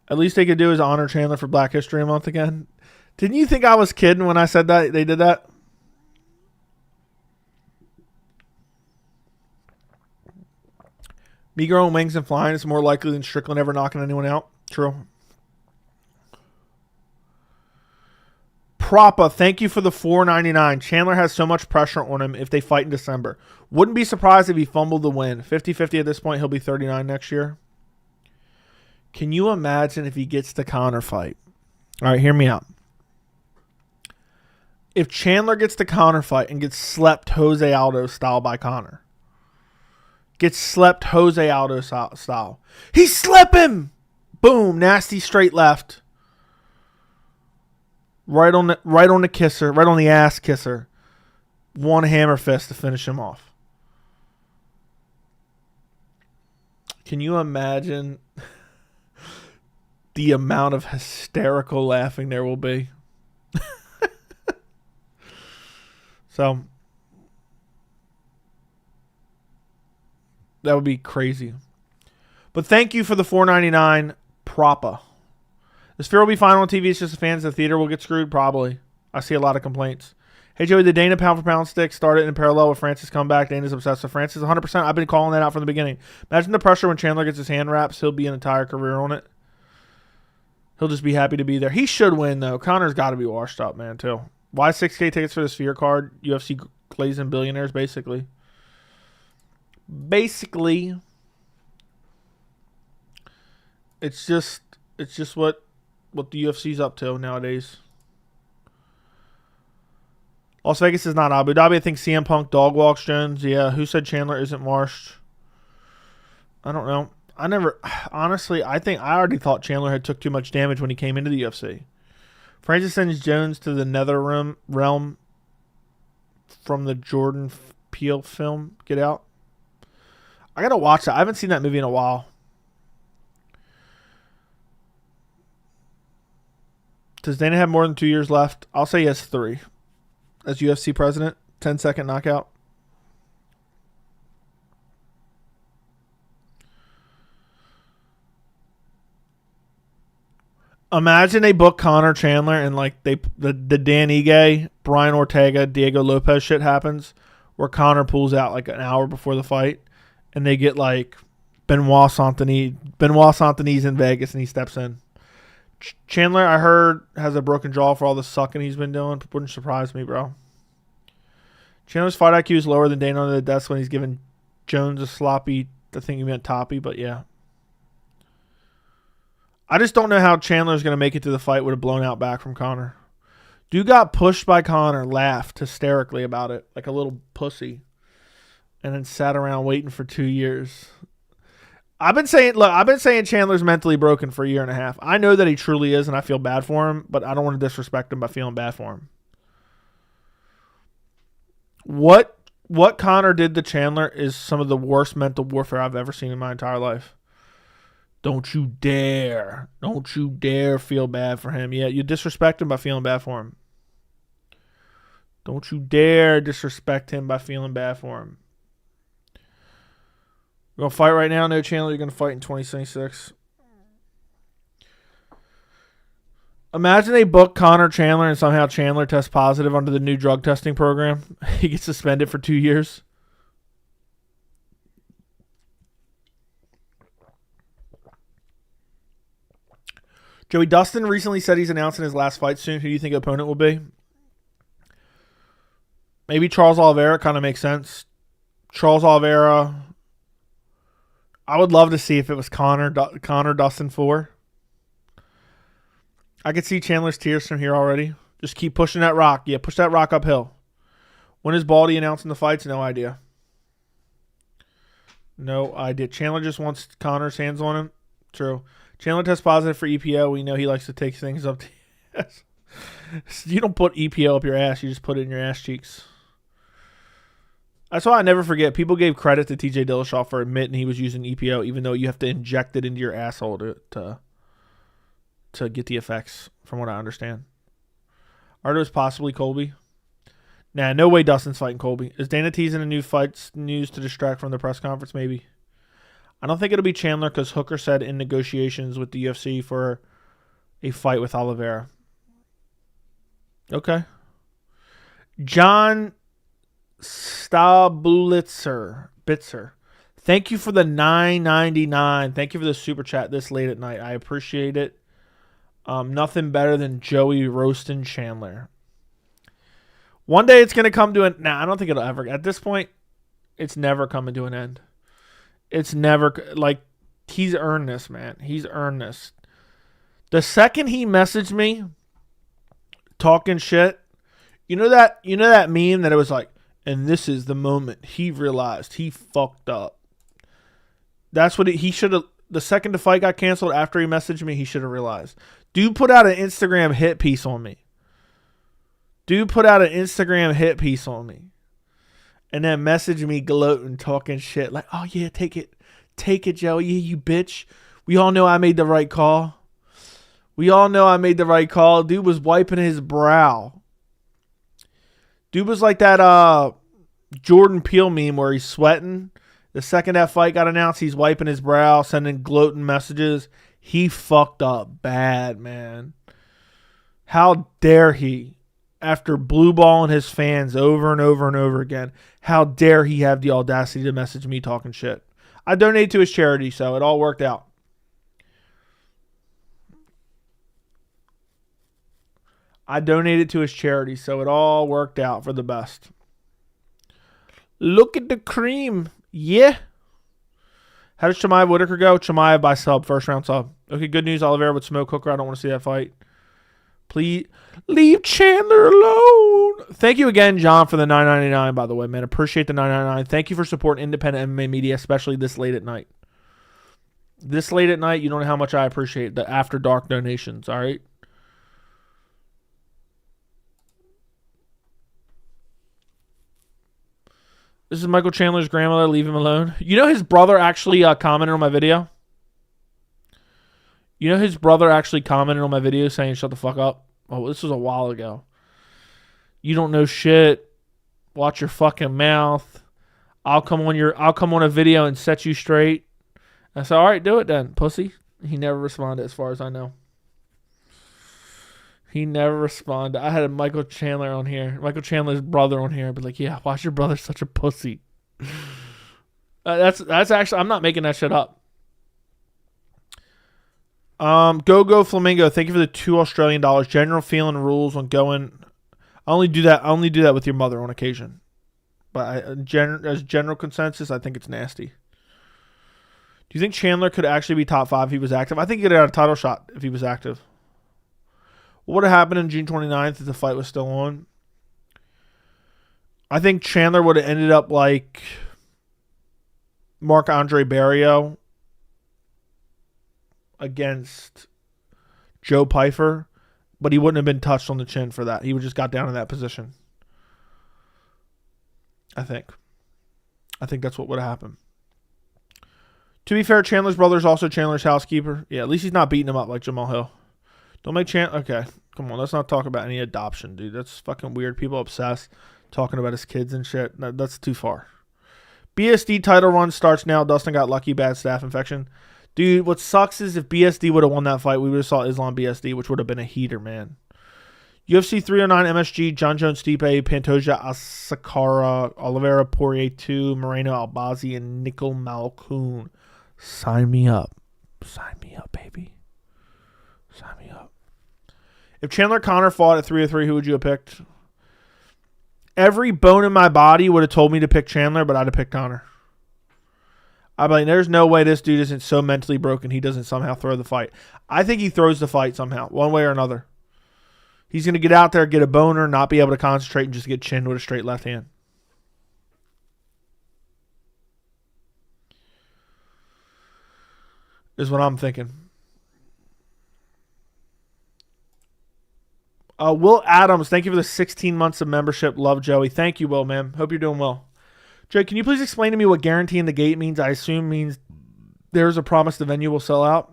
At least they could do is honor Chandler for Black History Month again. Didn't you think I was kidding when I said that they did that? Me growing wings and flying is more likely than Strickland ever knocking anyone out. True. Propa, thank you for the $4.99. Chandler has so much pressure on him if they fight in December. Wouldn't be surprised if he fumbled the win. 50-50 at this point. He'll be 39 next year. Can you imagine if he gets the Conor fight? All right, hear me out. If Chandler gets the Conor fight and gets slept Jose Aldo style by Conor. Gets slept Jose Aldo style. He slept him! Boom, nasty straight left. Right on the kisser, right on the ass kisser. One hammer fist to finish him off. Can you imagine the amount of hysterical laughing there will be? So that would be crazy. But thank you for the $4.99 Propa. The Sphere will be fine on TV. It's just the fans of the theater will get screwed, probably. I see a lot of complaints. Hey, Joey, the Dana pound for pound stick started in parallel with Francis' comeback. Dana's obsessed with Francis. 100%. I've been calling that out from the beginning. Imagine the pressure when Chandler gets his hand wraps. He'll be an entire career on it. He'll just be happy to be there. He should win, though. Conor's got to be washed up, man, too. Why 6K tickets for the Sphere card? UFC plays in billionaires, basically. Basically. It's just what the UFC's up to nowadays. Las Vegas is not Abu Dhabi. I think CM Punk dog walks Jones. Yeah, who said Chandler isn't washed? I don't know. Honestly, I already thought Chandler had took too much damage when he came into the UFC. Francis sends Jones to the nether realm from the Jordan Peele film, Get Out. I got to watch that. I haven't seen that movie in a while. Does Dana have more than 2 years left? I'll say he has 3. As UFC president, 10-second knockout. Imagine they book Conor Chandler and like the Dan Ige, Brian Ortega, Diego Lopez shit happens where Conor pulls out like an hour before the fight and they get like Benoit Saint-Denis in Vegas and he steps in. Chandler, I heard, has a broken jaw for all the sucking he's been doing. Wouldn't surprise me, bro. Chandler's fight IQ is lower than Dana under the desk when he's giving Jones a sloppy, I think he meant toppy, but yeah. I just don't know how Chandler's going to make it to the fight with a blown out back from Conor. Dude got pushed by Conor, laughed hysterically about it, like a little pussy, and then sat around waiting for 2 years. I've been saying Chandler's mentally broken for a year and a half. I know that he truly is, and I feel bad for him, but I don't want to disrespect him by feeling bad for him. What Conor did to Chandler is some of the worst mental warfare I've ever seen in my entire life. Don't you dare feel bad for him. Yeah, you disrespect him by feeling bad for him. Don't you dare disrespect him by feeling bad for him. We're going to fight right now? No, Chandler, you're going to fight in 2026. Imagine they book Conor Chandler and somehow Chandler tests positive under the new drug testing program. He gets suspended for 2 years. Joey, Dustin recently said he's announcing his last fight soon. Who do you think the opponent will be? Maybe Charles Oliveira. Kind of makes sense. Charles Oliveira. I would love to see if it was Conor Dustin 4. I could see Chandler's tears from here already. Just keep pushing that rock. Yeah, push that rock uphill. When is Baldy announcing the fights? No idea. No idea. Chandler just wants Conor's hands on him. True. Chandler tests positive for EPO. We know he likes to take things up to ass. You don't put EPO up your ass. You just put it in your ass cheeks. That's why I never forget. People gave credit to TJ Dillashaw for admitting he was using EPO, even though you have to inject it into your asshole to get the effects, from what I understand. Ardo's possibly Colby. Nah, no way Dustin's fighting Colby. Is Dana teasing a new fight news to distract from the press conference? Maybe. I don't think it'll be Chandler because Hooker said in negotiations with the UFC for a fight with Oliveira. Okay. John Stabulitzer. Thank you for the $9.99. Thank you for the super chat this late at night. I appreciate it. Nothing better than Joey roasting Chandler. One day it's going to come to an... Nah, I don't think it'll ever... At this point, it's never coming to an end. It's never... Like, he's earned this, man. He's earned this. The second he messaged me talking shit, you know that meme that it was like, and this is the moment he realized he fucked up. That's what he should have... The second the fight got canceled after he messaged me, he should have realized. Dude put out an Instagram hit piece on me. And then messaged me gloating, talking shit. Like, oh yeah, take it, Joey. Yeah, you bitch. We all know I made the right call. Dude was wiping his brow. Dude was like that Jordan Peele meme where he's sweating. The second that fight got announced, he's wiping his brow, sending gloating messages. He fucked up bad, man. How dare he? After blue balling his fans over and over and over again, how dare he have the audacity to message me talking shit? I donated to his charity, so it all worked out. For the best. Look at the cream. Yeah. How does Chimaev Whitaker go? Chimaev by sub, first round sub. Okay, good news. Oliveira would smoke Hooker. I don't want to see that fight. Please leave Chandler alone. Thank you again, John, for the $9.99, by the way, man. Appreciate the $9.99. Thank you for supporting independent MMA media, especially this late at night. You don't know how much I appreciate the after dark donations, all right? This is Michael Chandler's grandmother. Leave him alone. You know his brother actually commented on my video? Saying shut the fuck up. Oh, this was a while ago. You don't know shit. Watch your fucking mouth. I'll come on a video and set you straight. I said, all right, do it then, pussy. He never responded as far as I know. I had a Michael Chandler on here. Michael Chandler's brother on here. But like, yeah, watch your brother such a pussy. That's actually, I'm not making that shit up. Go Flamingo. Thank you for the $2 Australian. General feeling rules on going. I only do that with your mother on occasion. But as general consensus, I think it's nasty. Do you think Chandler could actually be top 5 if he was active? I think he could have a title shot if he was active. What would have happened on June 29th if the fight was still on? I think Chandler would have ended up like Marc-Andre Barrio against Joe Pyfer, but he wouldn't have been touched on the chin for that. He would just got down in that position. I think that's what would have happened. To be fair, Chandler's brother is also Chandler's housekeeper. Yeah, at least he's not beating him up like Jamal Hill. Don't make Chandler... Okay, come on. Let's not talk about any adoption, dude. That's fucking weird. People obsessed talking about his kids and shit. That's too far. BSD title run starts now. Dustin got lucky. Bad staph infection. Dude, what sucks is if BSD would have won that fight, we would have saw Islam BSD, which would have been a heater, man. UFC 309 MSG, John Jones, Stipe, Pantoja, Asakara, Oliveira, Poirier 2, Moreno, Albazi, and Nickel Malkoon. Sign me up. Sign me up, baby. Sign me up. If Chandler Conor fought at 303, who would you have picked? Every bone in my body would have told me to pick Chandler, but I'd have picked Conor. I'd be like, there's no way this dude isn't so mentally broken he doesn't somehow throw the fight. I think he throws the fight somehow, one way or another. He's going to get out there, get a boner, not be able to concentrate, and just get chinned with a straight left hand. Is what I'm thinking. Will Adams, thank you for the 16 months of membership. Love, Joey. Thank you, Will, man. Hope you're doing well. Jake, can you please explain to me what guaranteeing the gate means? I assume means there's a promise the venue will sell out.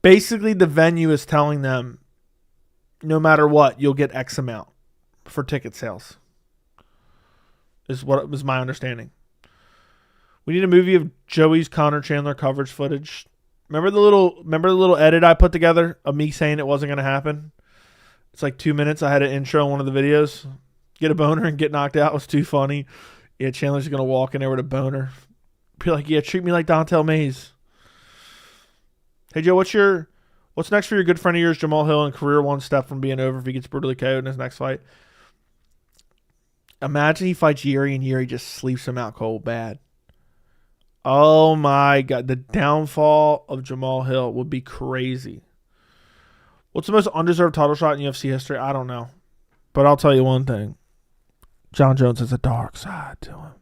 Basically, the venue is telling them, no matter what, you'll get X amount for ticket sales. Is what was my understanding. We need a movie of Joey's Conor Chandler coverage footage. Remember the little edit I put together of me saying it wasn't going to happen? It's like 2 minutes. I had an intro in one of the videos. Get a boner and get knocked out was too funny. Yeah, Chandler's going to walk in there with a boner. Be like, yeah, treat me like Dontel Mays. Hey, Joe, what's next for your good friend of yours, Jamal Hill, and career one step from being over if he gets brutally KO'd in his next fight? Imagine he fights Yuri and Yuri just sleeps him out cold bad. Oh, my God. The downfall of Jamal Hill would be crazy. What's the most undeserved title shot in UFC history? I don't know. But I'll tell you one thing. John Jones has a dark side to him.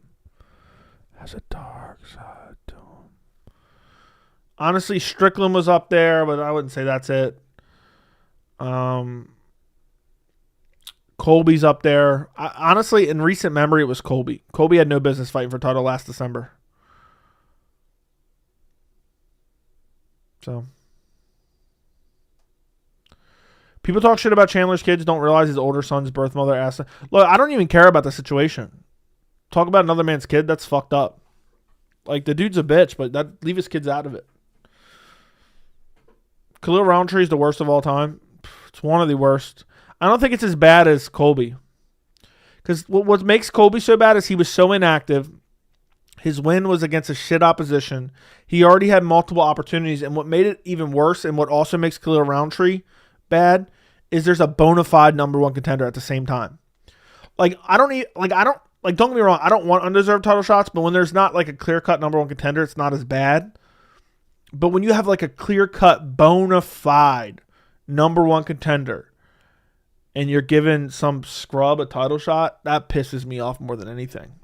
Honestly, Strickland was up there, but I wouldn't say that's it. Colby's up there. Honestly, in recent memory, it was Colby. Colby had no business fighting for title last December. So, people talk shit about Chandler's kids, don't realize his older son's birth mother asked him. Look, I don't even care about the situation. Talk about another man's kid, that's fucked up. Like, the dude's a bitch, but leave his kids out of it. Khalil Roundtree is the worst of all time. It's one of the worst. I don't think it's as bad as Colby. Because what makes Colby so bad is he was so inactive. His win was against a shit opposition. He already had multiple opportunities. And what made it even worse and what also makes Khalil Roundtree bad is there's a bona fide number one contender at the same time. Don't get me wrong, I don't want undeserved title shots, but when there's not like a clear-cut number one contender, it's not as bad. But when you have like a clear-cut bona fide number one contender and you're giving some scrub a title shot, that pisses me off more than anything.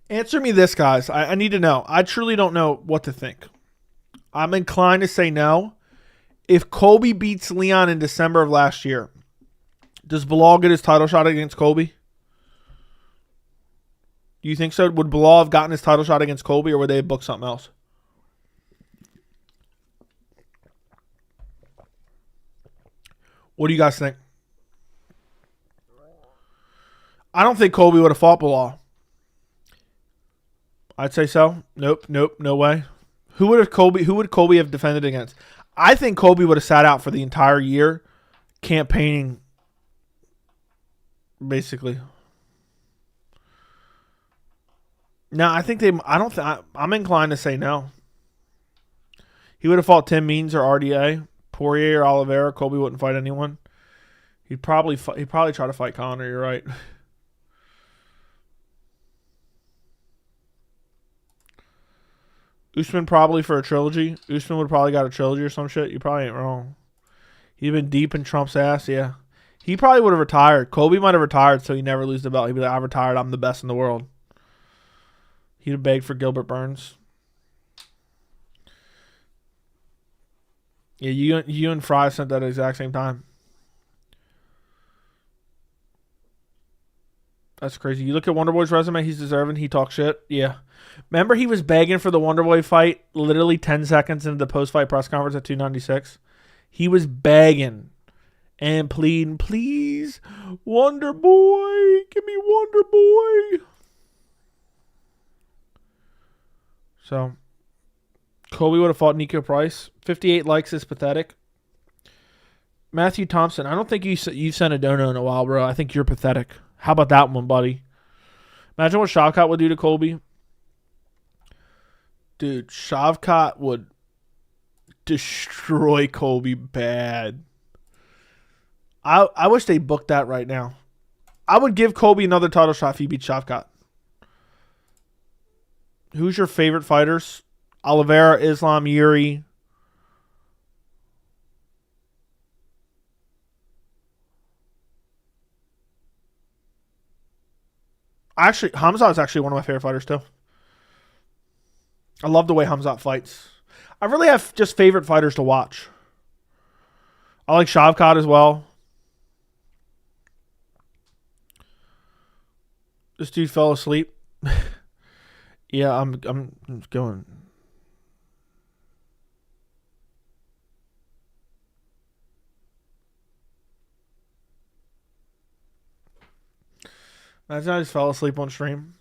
Answer me this, guys. I need to know. I truly don't know what to think. I'm inclined to say no. If Colby beats Leon in December of last year, does Bilal get his title shot against Colby? Do you think so? Would Bilal have gotten his title shot against Colby, or would they have booked something else? What do you guys think? I don't think Colby would have fought Bilal. I'd say so. Nope, no way. Who would Colby have defended against? I think Colby would have sat out for the entire year, campaigning, basically. No, I'm inclined to say no. He would have fought Tim Means or RDA, Poirier or Oliveira. Colby wouldn't fight anyone. He'd probably try to fight Conor. You're right. Usman probably for a trilogy. Usman would probably got a trilogy or some shit. You probably ain't wrong. He'd been deep in Trump's ass, yeah. He probably would have retired. Colby might have retired so he never lose the belt. He'd be like, I retired. I'm the best in the world. He'd have begged for Gilbert Burns. Yeah, you and Fry sent that at the exact same time. That's crazy. You look at Wonderboy's resume, he's deserving. He talks shit. Yeah. Remember he was begging for the Wonderboy fight literally 10 seconds into the post-fight press conference at 296? He was begging and pleading, please, Wonderboy, give me Wonderboy. So, Colby would have fought Nico Price. 58 likes is pathetic. Matthew Thompson, I don't think you've sent a dono in a while, bro. I think you're pathetic. How about that one, buddy? Imagine what Shavkat would do to Colby. Dude, Shavkat would destroy Colby bad. I wish they booked that right now. I would give Colby another title shot if he beat Shavkat. Who's your favorite fighters? Oliveira, Islam, Yuri. Actually, Hamzat is actually one of my favorite fighters too. I love the way Hamzat fights. I really have just favorite fighters to watch. I like Shavkat as well. This dude fell asleep. Yeah, I'm going. Imagine I just fell asleep on stream.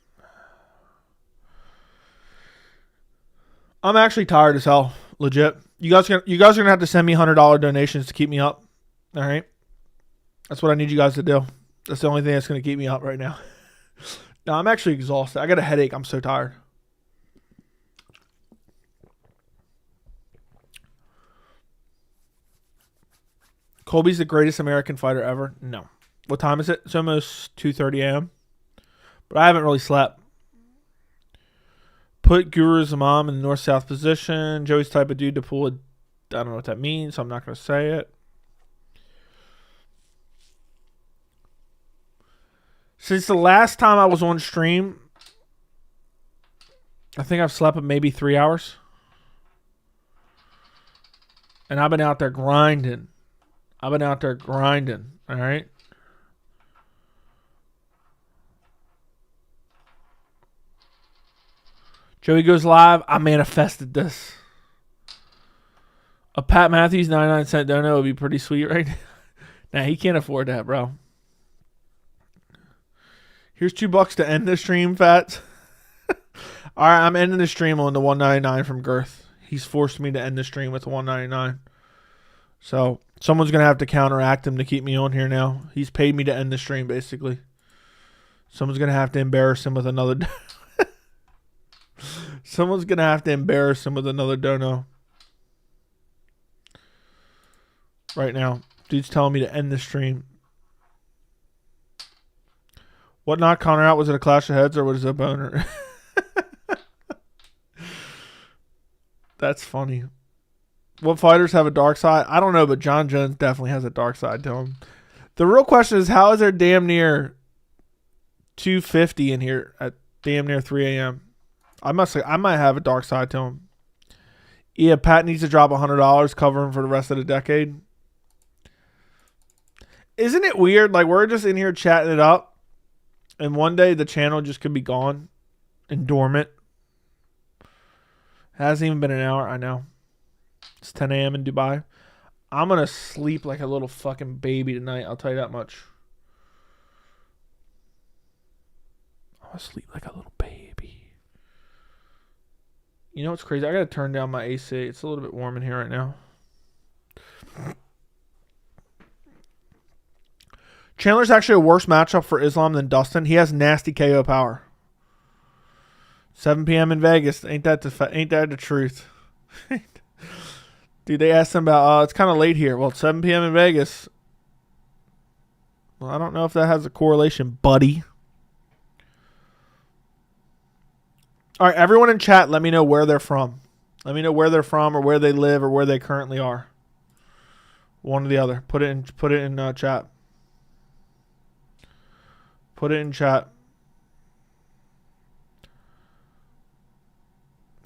I'm actually tired as hell. Legit. You guys are gonna have to send me $100 donations to keep me up. All right. That's what I need you guys to do. That's the only thing that's gonna keep me up right now. No, I'm actually exhausted. I got a headache. I'm so tired. Colby's the greatest American fighter ever. No. What time is it? It's almost 2:30 a.m. But I haven't really slept. Put Guru's mom in the north-south position. Joey's type of dude to pull a... I don't know what that means, so I'm not going to say it. Since the last time I was on stream, I think I've slept maybe 3 hours. And I've been out there grinding. All right? Joey goes live. I manifested this. A Pat Matthews 99-cent dono would be pretty sweet right now. Nah, he can't afford that, bro. Here's $2 to end the stream, Fats. All right, I'm ending the stream on the $1.99 from Girth. He's forced me to end the stream with the $1.99. So someone's going to have to counteract him to keep me on here now. He's paid me to end the stream, basically. Someone's going to have to embarrass him with another... Someone's going to have to embarrass him with another dono. Right now. Dude's telling me to end the stream. What knocked Conor out? Was it a clash of heads or was it a boner? That's funny. What fighters have a dark side? I don't know, but John Jones definitely has a dark side to him. The real question is, how is there damn near 250 in here at damn near 3 a.m.? I might have a dark side to him. Yeah, Pat needs to drop $100, cover him for the rest of the decade. Isn't it weird? Like, we're just in here chatting it up, and one day the channel just could be gone and dormant. Hasn't even been an hour. I know. It's 10 a.m. in Dubai. I'm going to sleep like a little fucking baby tonight. I'll tell you that much. I'm going to sleep like a little baby. You know what's crazy? I got to turn down my AC. It's a little bit warm in here right now. Chandler's actually a worse matchup for Islam than Dustin. He has nasty KO power. 7 p.m. in Vegas. Ain't that the truth? Dude, they asked him about, it's kind of late here. Well, it's 7 p.m. in Vegas. Well, I don't know if that has a correlation, buddy. All right, everyone in chat, let me know where they're from. Let me know where they're from or where they live or where they currently are. One or the other. Put it in chat. Put it in chat.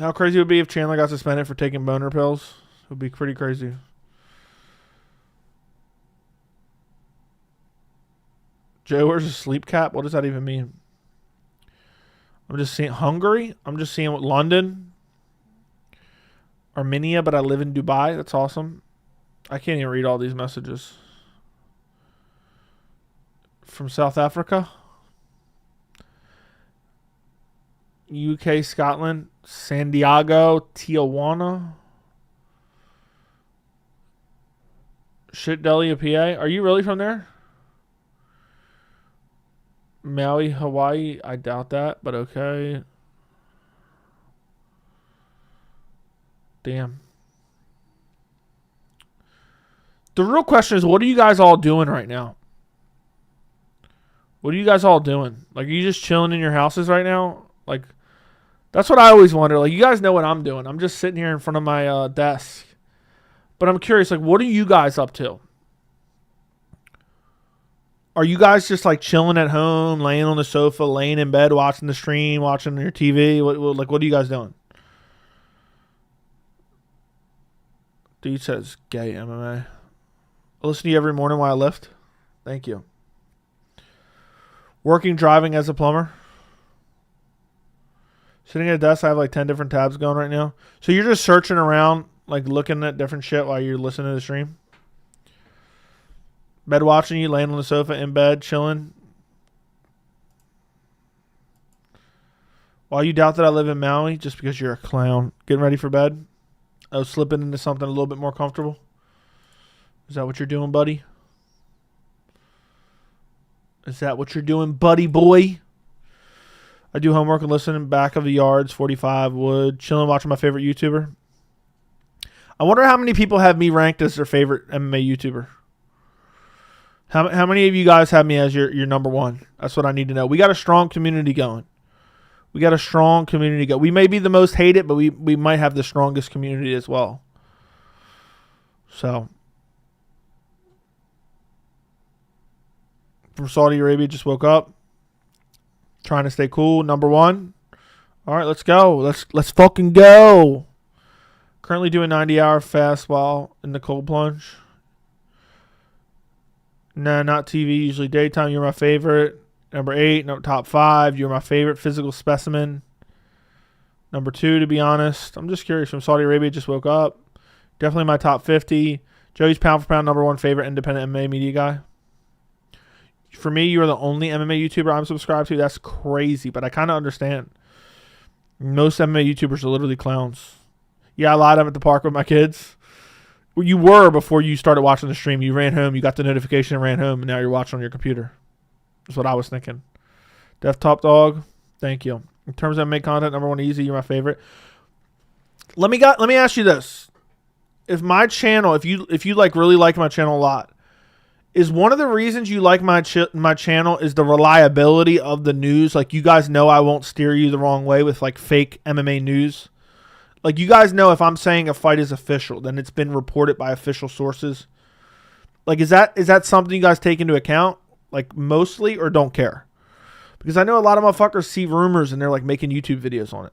How crazy it would be if Chandler got suspended for taking boner pills? It would be pretty crazy. Joe, where's a sleep cap? What does that even mean? I'm just seeing Hungary. I'm just seeing what London. Armenia, but I live in Dubai. That's awesome. I can't even read all these messages. From South Africa. UK, Scotland. San Diego, Tijuana. Shit Delhi, PA. Are you really from there? Maui, Hawaii. I doubt that, but okay. Damn. The real question is, what are you guys all doing right now? What are you guys all doing? Like, are you just chilling in your houses right now? Like, that's what I always wonder. Like, you guys know what I'm doing. I'm just sitting here in front of my desk. But I'm curious, like, what are you guys up to? Are you guys just like chilling at home, laying on the sofa, laying in bed, watching the stream, watching your TV? What are you guys doing? Dude says gay MMA. I listen to you every morning while I lift. Thank you. Working, driving as a plumber. Sitting at a desk, I have like 10 different tabs going right now. So you're just searching around, like looking at different shit while you're listening to the stream? Bed watching you, laying on the sofa in bed, chilling. While you doubt that I live in Maui, just because you're a clown. Getting ready for bed? Oh, slipping into something a little bit more comfortable? Is that what you're doing, buddy? Is that what you're doing, buddy boy? I do homework and listen in back of the yards, 45 wood, chilling, watching my favorite YouTuber. I wonder how many people have me ranked as their favorite MMA YouTuber. How many of you guys have me as your number one? That's what I need to know. We got a strong community going. We may be the most hated, but we might have the strongest community as well. So, from Saudi Arabia, just woke up. Trying to stay cool. Number one. All right, let's go. Let's fucking go. Currently doing 90-hour fast while in the cold plunge. Nah, not TV. Usually daytime. You're my favorite. Number 8. No, top 5. You're my favorite physical specimen. Number 2, to be honest. I'm just curious. From Saudi Arabia, just woke up. Definitely my top 50. Joey's pound for pound number 1 favorite independent MMA media guy. For me, you are the only MMA YouTuber I'm subscribed to. That's crazy, but I kind of understand. Most MMA YouTubers are literally clowns. Yeah, I lied. I'm at the park with my kids. Well, you were before you started watching the stream. You ran home. You got the notification and ran home, and now you're watching on your computer. That's what I was thinking. Death Top Dog, thank you. In terms of MMA content, number 1 easy. You're my favorite. Let me ask you this: if my channel, if you like really like my channel a lot, is one of the reasons you like my channel is the reliability of the news? Like, you guys know I won't steer you the wrong way with like fake MMA news. Like, you guys know if I'm saying a fight is official, then it's been reported by official sources. Like, is that something you guys take into account? Like, mostly, or don't care? Because I know a lot of motherfuckers see rumors and they're like making YouTube videos on it.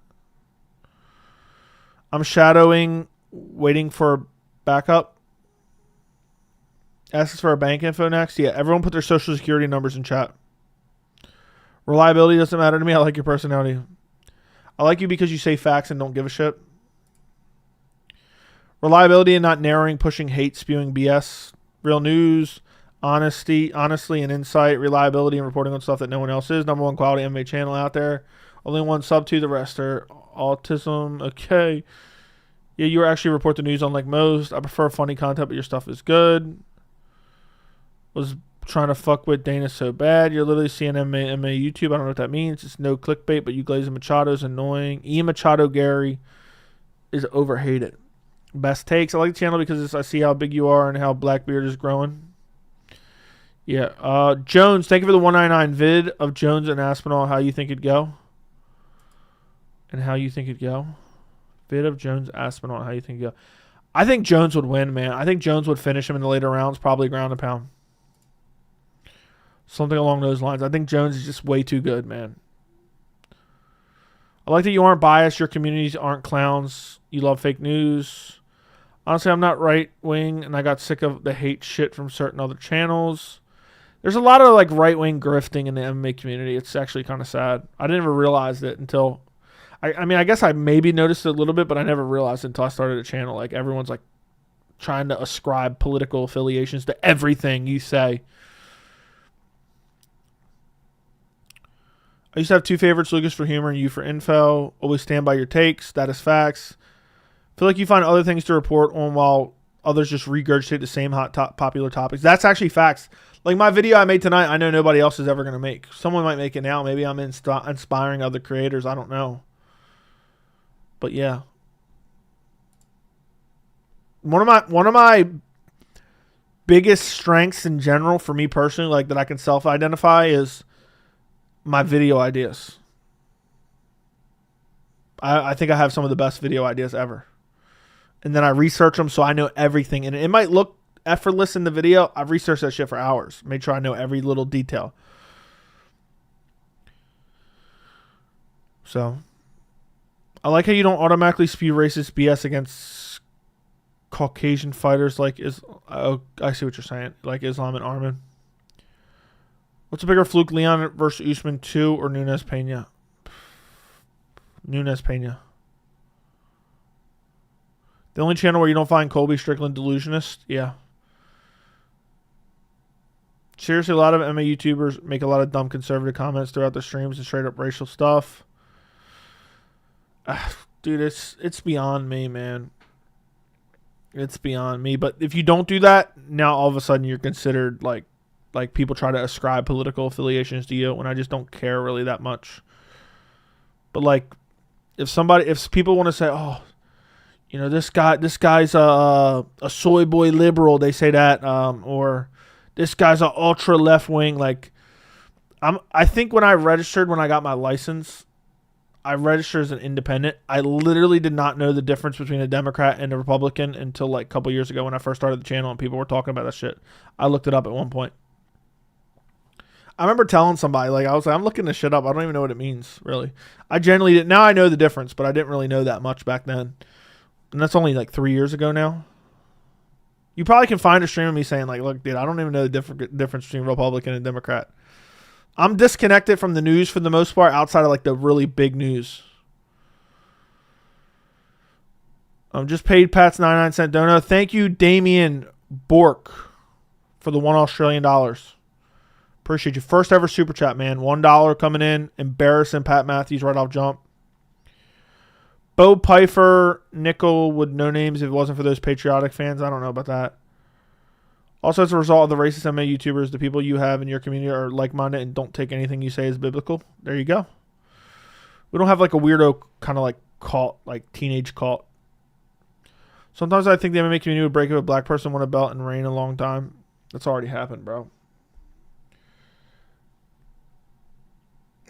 I'm shadowing, waiting for backup. Asks for our bank info next. Yeah, everyone put their social security numbers in chat. Reliability doesn't matter to me. I like your personality. I like you because you say facts and don't give a shit. Reliability and not narrowing, pushing hate, spewing BS. Real news, honestly and insight. Reliability and reporting on stuff that no one else is. Number 1 quality MMA channel out there. Only 1 sub to. The rest are autism. Okay. Yeah, you actually report the news unlike most. I prefer funny content, but your stuff is good. Was trying to fuck with Dana so bad. You're literally seeing MMA YouTube. I don't know what that means. It's no clickbait, but you glazing Machado's annoying. Ian Machado Gary is overhated. Best takes. I like the channel because I see how big you are and how Blackbeard is growing. Yeah. Jones, thank you for the 199 vid of Jones and Aspinall. How you think it'd go? And how you think it'd go? Vid of Jones Aspinall. How you think it'd go? I think Jones would win, man. I think Jones would finish him in the later rounds, probably ground and pound. Something along those lines. I think Jones is just way too good, man. I like that you aren't biased. Your communities aren't clowns. You love fake news. Honestly, I'm not right-wing, and I got sick of the hate shit from certain other channels. There's a lot of like right-wing grifting in the MMA community. It's actually kind of sad. I didn't ever realize it until... I mean, I guess I maybe noticed it a little bit, but I never realized it until I started a channel. Like, everyone's like trying to ascribe political affiliations to everything you say. I used to have 2 favorites, Lucas for humor and you for info. Always stand by your takes. That is facts. Feel like you find other things to report on while others just regurgitate the same popular topics. That's actually facts. Like my video I made tonight, I know nobody else is ever going to make. Someone might make it now. Maybe I'm inspiring other creators. I don't know. But yeah. One of my biggest strengths in general for me personally, like that I can self-identify, is my video ideas. I think I have some of the best video ideas ever. And then I research them so I know everything. And it might look effortless in the video. I've researched that shit for hours. Made sure I know every little detail. So, I like how you don't automatically spew racist BS against Caucasian fighters like I see what you're saying. Like Islam and Armin. What's a bigger fluke, Leon versus Usman 2 or Nunes Pena? Nunes Pena. The only channel where you don't find Colby Strickland delusionist? Yeah. Seriously, a lot of MMA YouTubers make a lot of dumb conservative comments throughout their streams and straight up racial stuff. Dude, it's beyond me, man. It's beyond me. But if you don't do that, now all of a sudden you're considered like people try to ascribe political affiliations to you when I just don't care really that much. But like if people want to say, oh, you know, this guy's a soy boy liberal, they say that, or this guy's an ultra left wing. Like, I think when I got my license, I registered as an independent. I literally did not know the difference between a Democrat and a Republican until like a couple years ago when I first started the channel and people were talking about that shit. I looked it up at one point. I remember telling somebody, like, I was like, I'm looking this shit up. I don't even know what it means, really. I generally didn't. Now I know the difference, but I didn't really know that much back then. And that's only like 3 years ago now. You probably can find a stream of me saying, like, look, dude, I don't even know the difference between Republican and Democrat. I'm disconnected from the news for the most part outside of, like, the really big news. Just paid Pat's 99-cent dono. Thank you, Damien Bork, for the $1 Australian. Appreciate you. First ever super chat, man. $1 coming in. Embarrassing Pat Matthews right off jump. Bo Pfeiffer, nickel with no names if it wasn't for those patriotic fans. I don't know about that. Also, as a result of the racist MMA YouTubers, the people you have in your community are like-minded and don't take anything you say as biblical. There you go. We don't have like a weirdo kind of like cult, like teenage cult. Sometimes I think the MMA community would break if a black person won a belt and reign a long time. That's already happened, bro.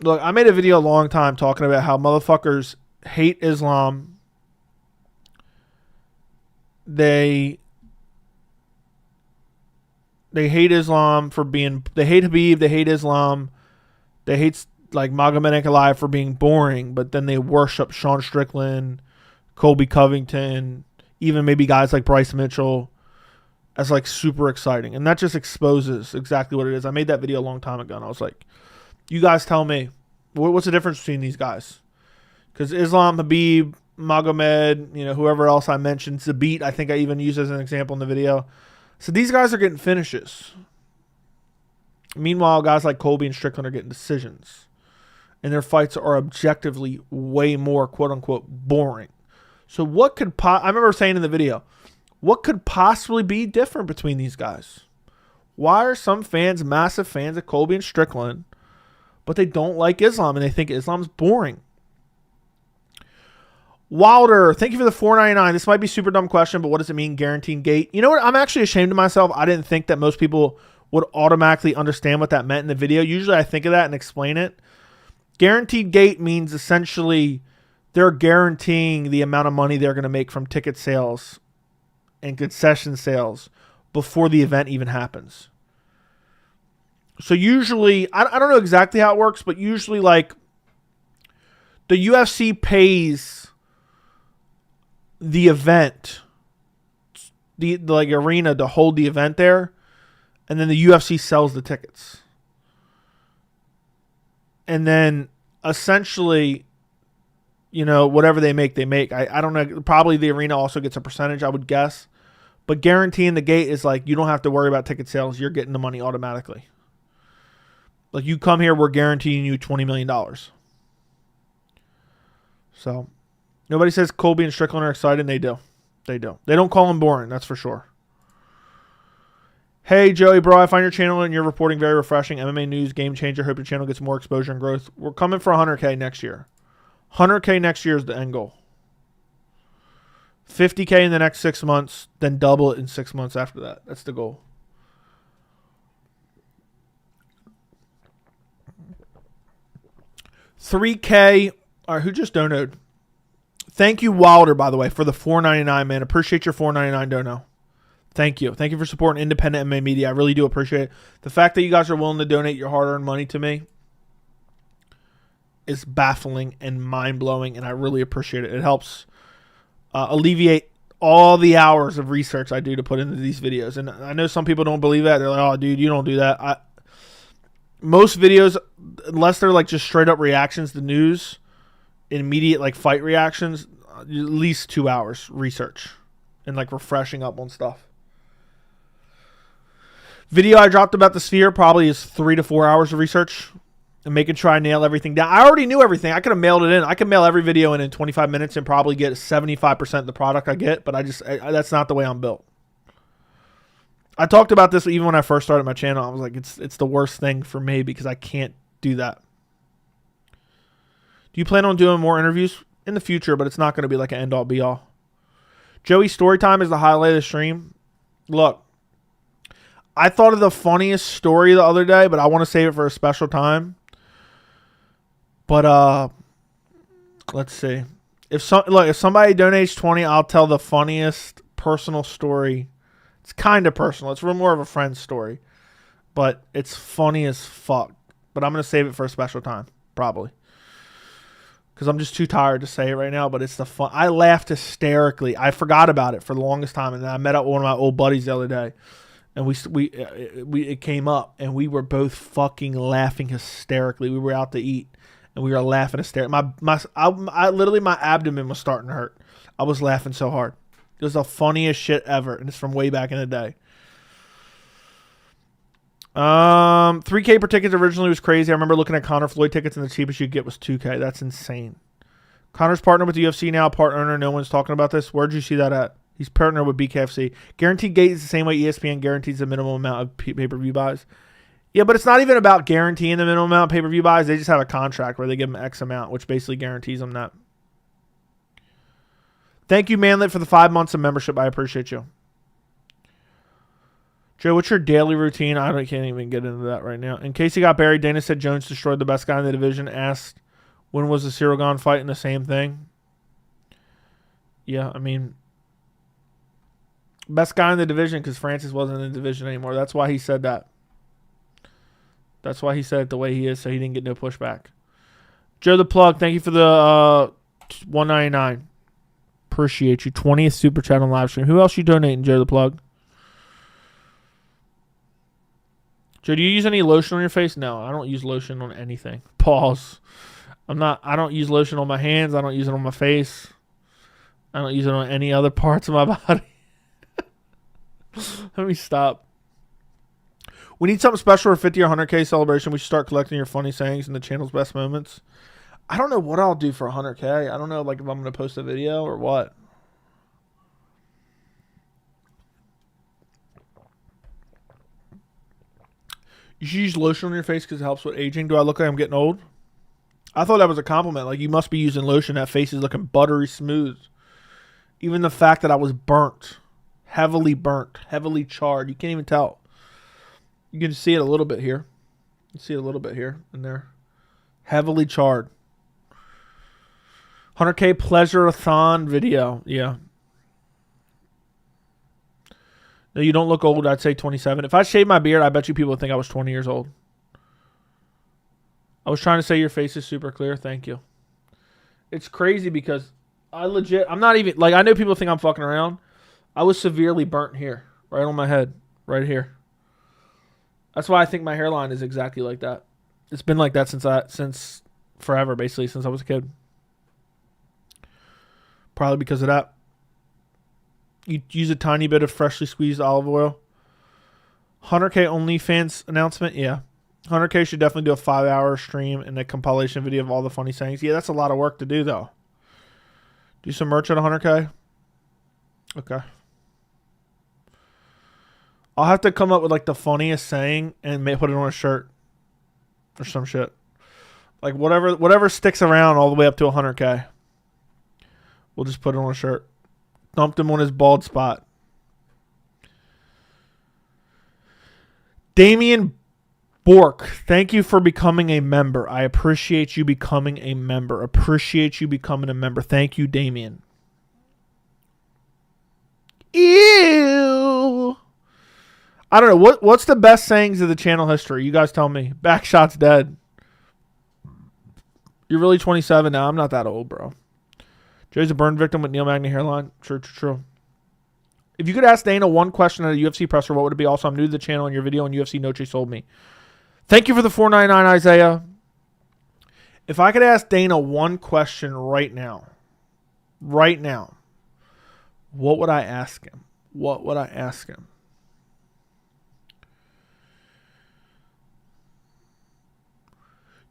Look, I made a video a long time talking about how motherfuckers hate Islam. They hate Islam for being... They hate Khabib. They hate Islam. They hate like Nurmagomedov for being boring, but then they worship Sean Strickland, Colby Covington, even maybe guys like Bryce Mitchell as like super exciting. And that just exposes exactly what it is. I made that video a long time ago and I was like, you guys tell me, what's the difference between these guys? Because Islam, Khabib, Magomed, you know, whoever else I mentioned, Zabit, I think I even used as an example in the video. So these guys are getting finishes. Meanwhile, guys like Colby and Strickland are getting decisions. And their fights are objectively way more, quote-unquote, boring. So what could... I remember saying in the video, what could possibly be different between these guys? Why are some fans massive fans of Colby and Strickland, but they don't like Islam and they think Islam's boring? Wilder, thank you for the $4.99. This might be a super dumb question, but what does it mean, guaranteed gate? You know what? I'm actually ashamed of myself. I didn't think that most people would automatically understand what that meant in the video. Usually I think of that and explain it. Guaranteed gate means essentially they're guaranteeing the amount of money they're going to make from ticket sales and concession sales before the event even happens. So usually, I don't know exactly how it works, but usually like the UFC pays the event, the like arena to hold the event there, and then the UFC sells the tickets. And then essentially, you know, whatever they make, they make. I don't know. Probably the arena also gets a percentage, I would guess. But guaranteeing the gate is like, you don't have to worry about ticket sales. You're getting the money automatically. Like, you come here, we're guaranteeing you $20 million. So, nobody says Colby and Strickland are excited. They do. They do. They don't call them boring, that's for sure. Hey, Joey, bro, I find your channel and your reporting very refreshing. MMA news, game changer. Hope your channel gets more exposure and growth. We're coming for 100K next year. 100K next year is the end goal. 50K in the next 6 months, then double it in 6 months after that. That's the goal. $3K. All right, who just donated? Thank you, Wilder, by the way, for the $4.99, man. Appreciate your $4.99 dono. Thank you. Thank you for supporting independent MMA media. I really do appreciate it. The fact that you guys are willing to donate your hard-earned money to me is baffling and mind-blowing, and I really appreciate it. It helps alleviate all the hours of research I do to put into these videos. And I know some people don't believe that. They're like, oh, dude, you don't do that. Most videos, unless they're like just straight-up reactions to news, immediate like fight reactions, at least 2 hours research and like refreshing up on stuff. Video I dropped about the Sphere probably is 3 to 4 hours of research and making sure I nail everything down. I already knew everything. I could have mailed it in. I could mail every video in 25 minutes and probably get 75% of the product I get, but that's not the way I'm built. I talked about this even when I first started my channel. I was like, it's the worst thing for me because I can't do that. Do you plan on doing more interviews in the future, but it's not going to be like an end-all be-all? Joey's story time is the highlight of the stream. Look, I thought of the funniest story the other day, but I want to save it for a special time. But let's see. If somebody donates 20, I'll tell the funniest personal story. It's kind of personal. It's more of a friend's story, but it's funny as fuck. But I'm gonna save it for a special time, probably, because I'm just too tired to say it right now. But it's the fun. I laughed hysterically. I forgot about it for the longest time, and then I met up with one of my old buddies the other day, and it came up, and we were both fucking laughing hysterically. We were out to eat, and we were laughing hysterically. I literally, my abdomen was starting to hurt. I was laughing so hard. It was the funniest shit ever, and it's from way back in the day. 3K per tickets originally was crazy. I remember looking at Conor Floyd tickets, and the cheapest you could get was 2K. That's insane. Conor's partner with the UFC now, part owner. No one's talking about this. Where'd you see that at? He's partnered with BKFC. Guaranteed gate is the same way ESPN guarantees the minimum amount of pay-per-view buys. Yeah, but it's not even about guaranteeing the minimum amount of pay-per-view buys. They just have a contract where they give them X amount, which basically guarantees them that. Thank you, Manlet, for the 5 months of membership. I appreciate you. Joe, what's your daily routine? I can't even get into that right now. In case he got buried, Dana said Jones destroyed the best guy in the division. Asked, when was the Cirogan fight and the same thing? Yeah, I mean, best guy in the division because Francis wasn't in the division anymore. That's why he said that. That's why he said it the way he is, so he didn't get no pushback. Joe the Plug, thank you for the $1.99. Appreciate you. 20th super chat on live stream. Who else you donating, Joe the Plug? Joe, do you use any lotion on your face? No, I don't use lotion on anything. Pause. I don't use lotion on my hands. I don't use it on my face. I don't use it on any other parts of my body. Let me stop. We need something special for 50 or 100K celebration. We should start collecting your funny sayings and the channel's best moments. I don't know what I'll do for 100K. I don't know like if I'm going to post a video or what. You should use lotion on your face because it helps with aging. Do I look like I'm getting old? I thought that was a compliment. Like, you must be using lotion. That face is looking buttery smooth. Even the fact that I was burnt, heavily charred. You can't even tell. You can see it a little bit here. You can see it a little bit here and there. Heavily charred. 100K pleasure-a-thon video. Yeah. No, you don't look old. I'd say 27. If I shaved my beard, I bet you people would think I was 20 years old. I was trying to say your face is super clear. Thank you. It's crazy because I'm not even, like, I know people think I'm fucking around. I was severely burnt here, right on my head, right here. That's why I think my hairline is exactly like that. It's been like that since forever, basically, since I was a kid. Probably because of that. You use a tiny bit of freshly squeezed olive oil. 100K OnlyFans announcement? Yeah. 100K should definitely do a 5-hour stream and a compilation video of all the funny sayings. Yeah, that's a lot of work to do, though. Do some merch at 100K? Okay. I'll have to come up with, like, the funniest saying and put it on a shirt. Or some shit. Like, whatever sticks around all the way up to 100K. We'll just put it on a shirt. Dumped him on his bald spot. Damian Bork, thank you for becoming a member. I appreciate you becoming a member. Appreciate you becoming a member. Thank you, Damian. Ew. I don't know. What's the best sayings of the channel history? You guys tell me. Backshot's dead. You're really 27 now. I'm not that old, bro. Joe's a burn victim with Neil Magny hairline. True. If you could ask Dana one question at a UFC presser, what would it be? Also, I'm new to the channel and your video on UFC Noche sold me. Thank you for the $4.99, Isaiah. If I could ask Dana one question right now, what would I ask him? What would I ask him?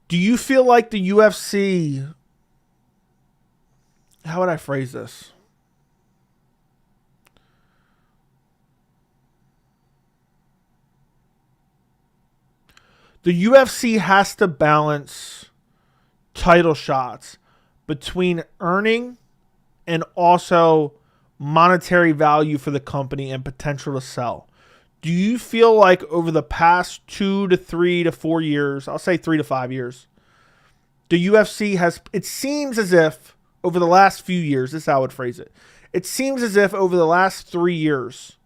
Do you feel like the UFC... How would I phrase this? The UFC has to balance title shots between earning and also monetary value for the company and potential to sell. Do you feel like over the past 2 to 3 to 4 years, I'll say 3 to 5 years, the UFC has, it seems as if over the last few years, this is how I would phrase it. It seems as if over the last 3 years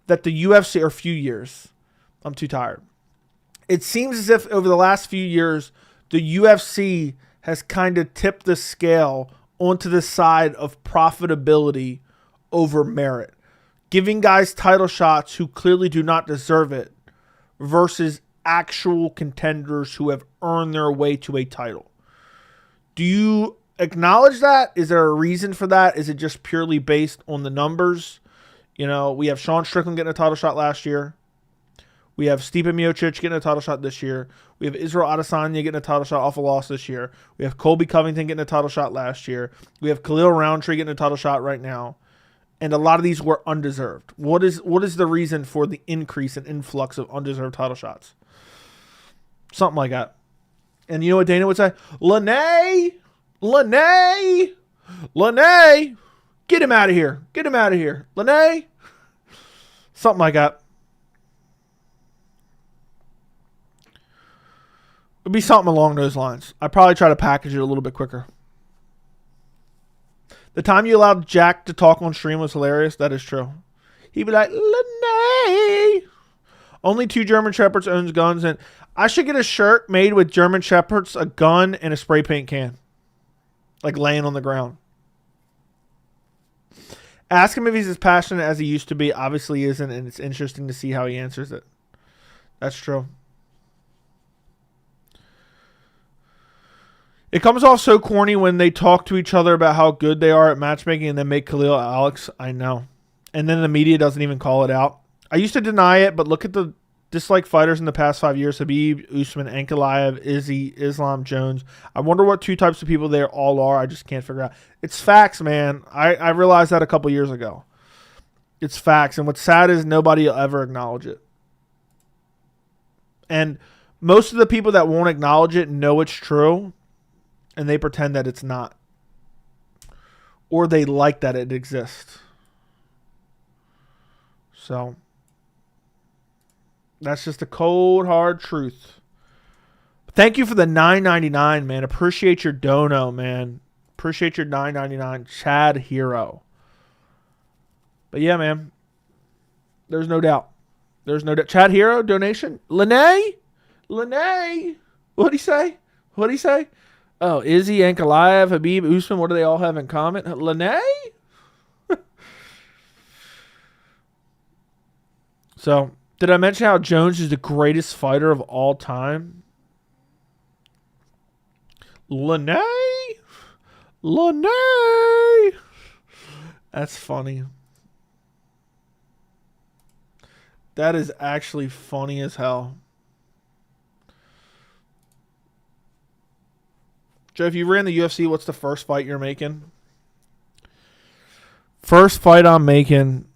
that the UFC, or few years, I'm too tired. It seems as if over the last few years, the UFC has kind of tipped the scale onto the side of profitability over merit, giving guys title shots who clearly do not deserve it versus actual contenders who have earned their way to a title. Do you acknowledge that? Is there a reason for that? Is it just purely based on the numbers? You know, we have Sean Strickland getting a title shot last year. We have Stipe Miocic getting a title shot this year. We have Israel Adesanya getting a title shot off a loss this year. We have Colby Covington getting a title shot last year. We have Khalil Roundtree getting a title shot right now. And a lot of these were undeserved. What is the reason for the increase and influx of undeserved title shots? Something like that. And you know what Dana would say? Lene, get him out of here. Get him out of here. Lene. Something like that. It'd be something along those lines. I'd probably try to package it a little bit quicker. The time you allowed Jack to talk on stream was hilarious. That is true. He'd be like, Lene. Only 2 German Shepherds owns guns. And I should get a shirt made with German Shepherds, a gun, and a spray paint can. Like laying on the ground. Ask him if he's as passionate as he used to be. Obviously he isn't, and it's interesting to see how he answers it. That's true. It comes off so corny when they talk to each other about how good they are at matchmaking and then make Khalil Alex. I know. And then the media doesn't even call it out. I used to deny it, but look at the disliked fighters in the past 5 years. Khabib, Usman, Ankalaev, Izzy, Islam, Jones. I wonder what 2 types of people they all are. I just can't figure out. It's facts, man. I realized that a couple years ago. It's facts. And what's sad is nobody will ever acknowledge it. And most of the people that won't acknowledge it know it's true. And they pretend that it's not. Or they like that it exists. So, that's just a cold, hard truth. Thank you for the $9.99, man. Appreciate your dono, man. Appreciate your $9.99. Chad Hero. But yeah, man. There's no doubt. There's no doubt. Chad Hero, donation. Lene? What'd he say? Oh, Izzy, Ankalaev, Khabib, Usman, what do they all have in common? Lene? So, did I mention how Jones is the greatest fighter of all time? Lene? That's funny. That is actually funny as hell. Joe, if you ran the UFC, what's the first fight you're making? First fight I'm making.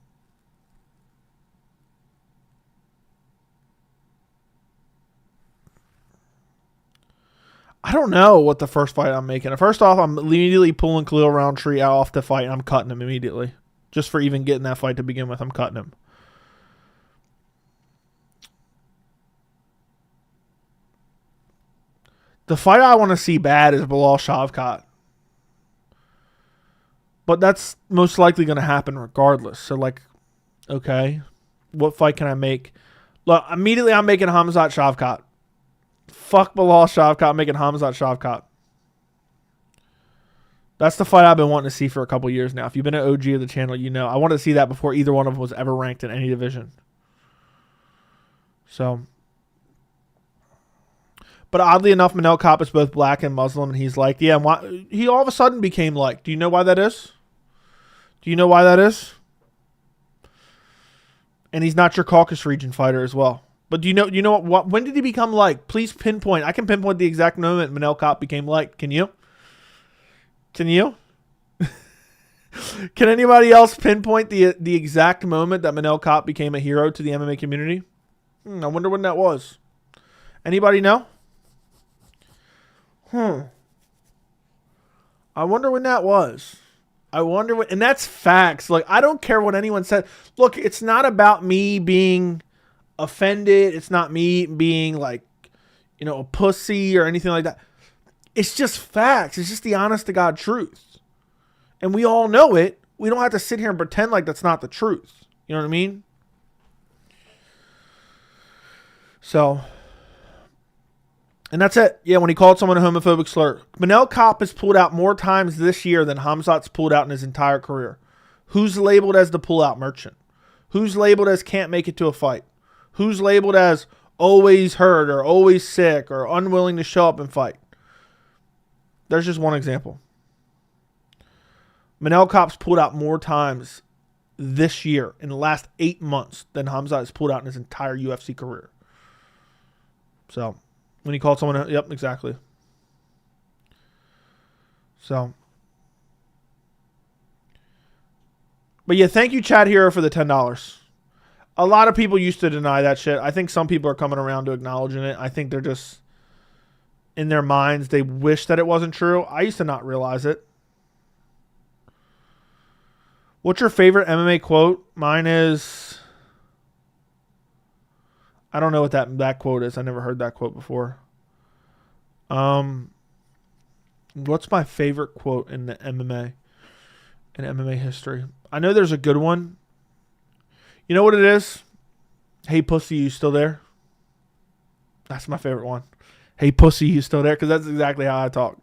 I don't know what the first fight I'm making. First off, I'm immediately pulling Khalil Roundtree out off the fight, and I'm cutting him immediately. Just for even getting that fight to begin with, I'm cutting him. The fight I want to see bad is Bilal Shavkat. But that's most likely going to happen regardless. So, like, okay, what fight can I make? Look, immediately I'm making Khamzat Shavkat. Fuck Bilal Shavkat, I'm making Khamzat Shavkat. That's the fight I've been wanting to see for a couple years now. If you've been an OG of the channel, you know. I wanted to see that before either one of them was ever ranked in any division. So... But oddly enough, Manel Kape is both black and Muslim, and he's liked. Yeah, and why, he all of a sudden became liked. Do you know why that is? Do you know why that is? And he's not your Caucasus region fighter as well. But do you know what? When did he become liked? Please pinpoint. I can pinpoint the exact moment Manel Kape became liked. Can you? Can you? Can anybody else pinpoint the exact moment that Manel Kape became a hero to the MMA community? I wonder when that was. Anybody know? I wonder when that was. I wonder when, and that's facts. Like, I don't care what anyone said. Look, it's not about me being offended. It's not me being like, a pussy or anything like that. It's just facts. It's just the honest to God truth. And we all know it. We don't have to sit here and pretend like that's not the truth. You know what I mean? So, and that's it. Yeah, when he called someone a homophobic slur. Manel Kape has pulled out more times this year than Khamzat's pulled out in his entire career. Who's labeled as the pull-out merchant? Who's labeled as can't make it to a fight? Who's labeled as always hurt or always sick or unwilling to show up and fight? There's just one example. Manel Kape's pulled out more times this year in the last 8 months than Khamzat has pulled out in his entire UFC career. So, when he called someone, yep, exactly. So, but yeah, thank you, Chad Hero, for the $10. A lot of people used to deny that shit. I think some people are coming around to acknowledging it. I think they're just, in their minds, they wish that it wasn't true. I used to not realize it. What's your favorite MMA quote? Mine is, I don't know what that quote is. I never heard that quote before. What's my favorite quote in the MMA history? I know there's a good one. You know what it is? Hey, pussy, you still there? That's my favorite one. Hey, pussy, you still there? Because that's exactly how I talk.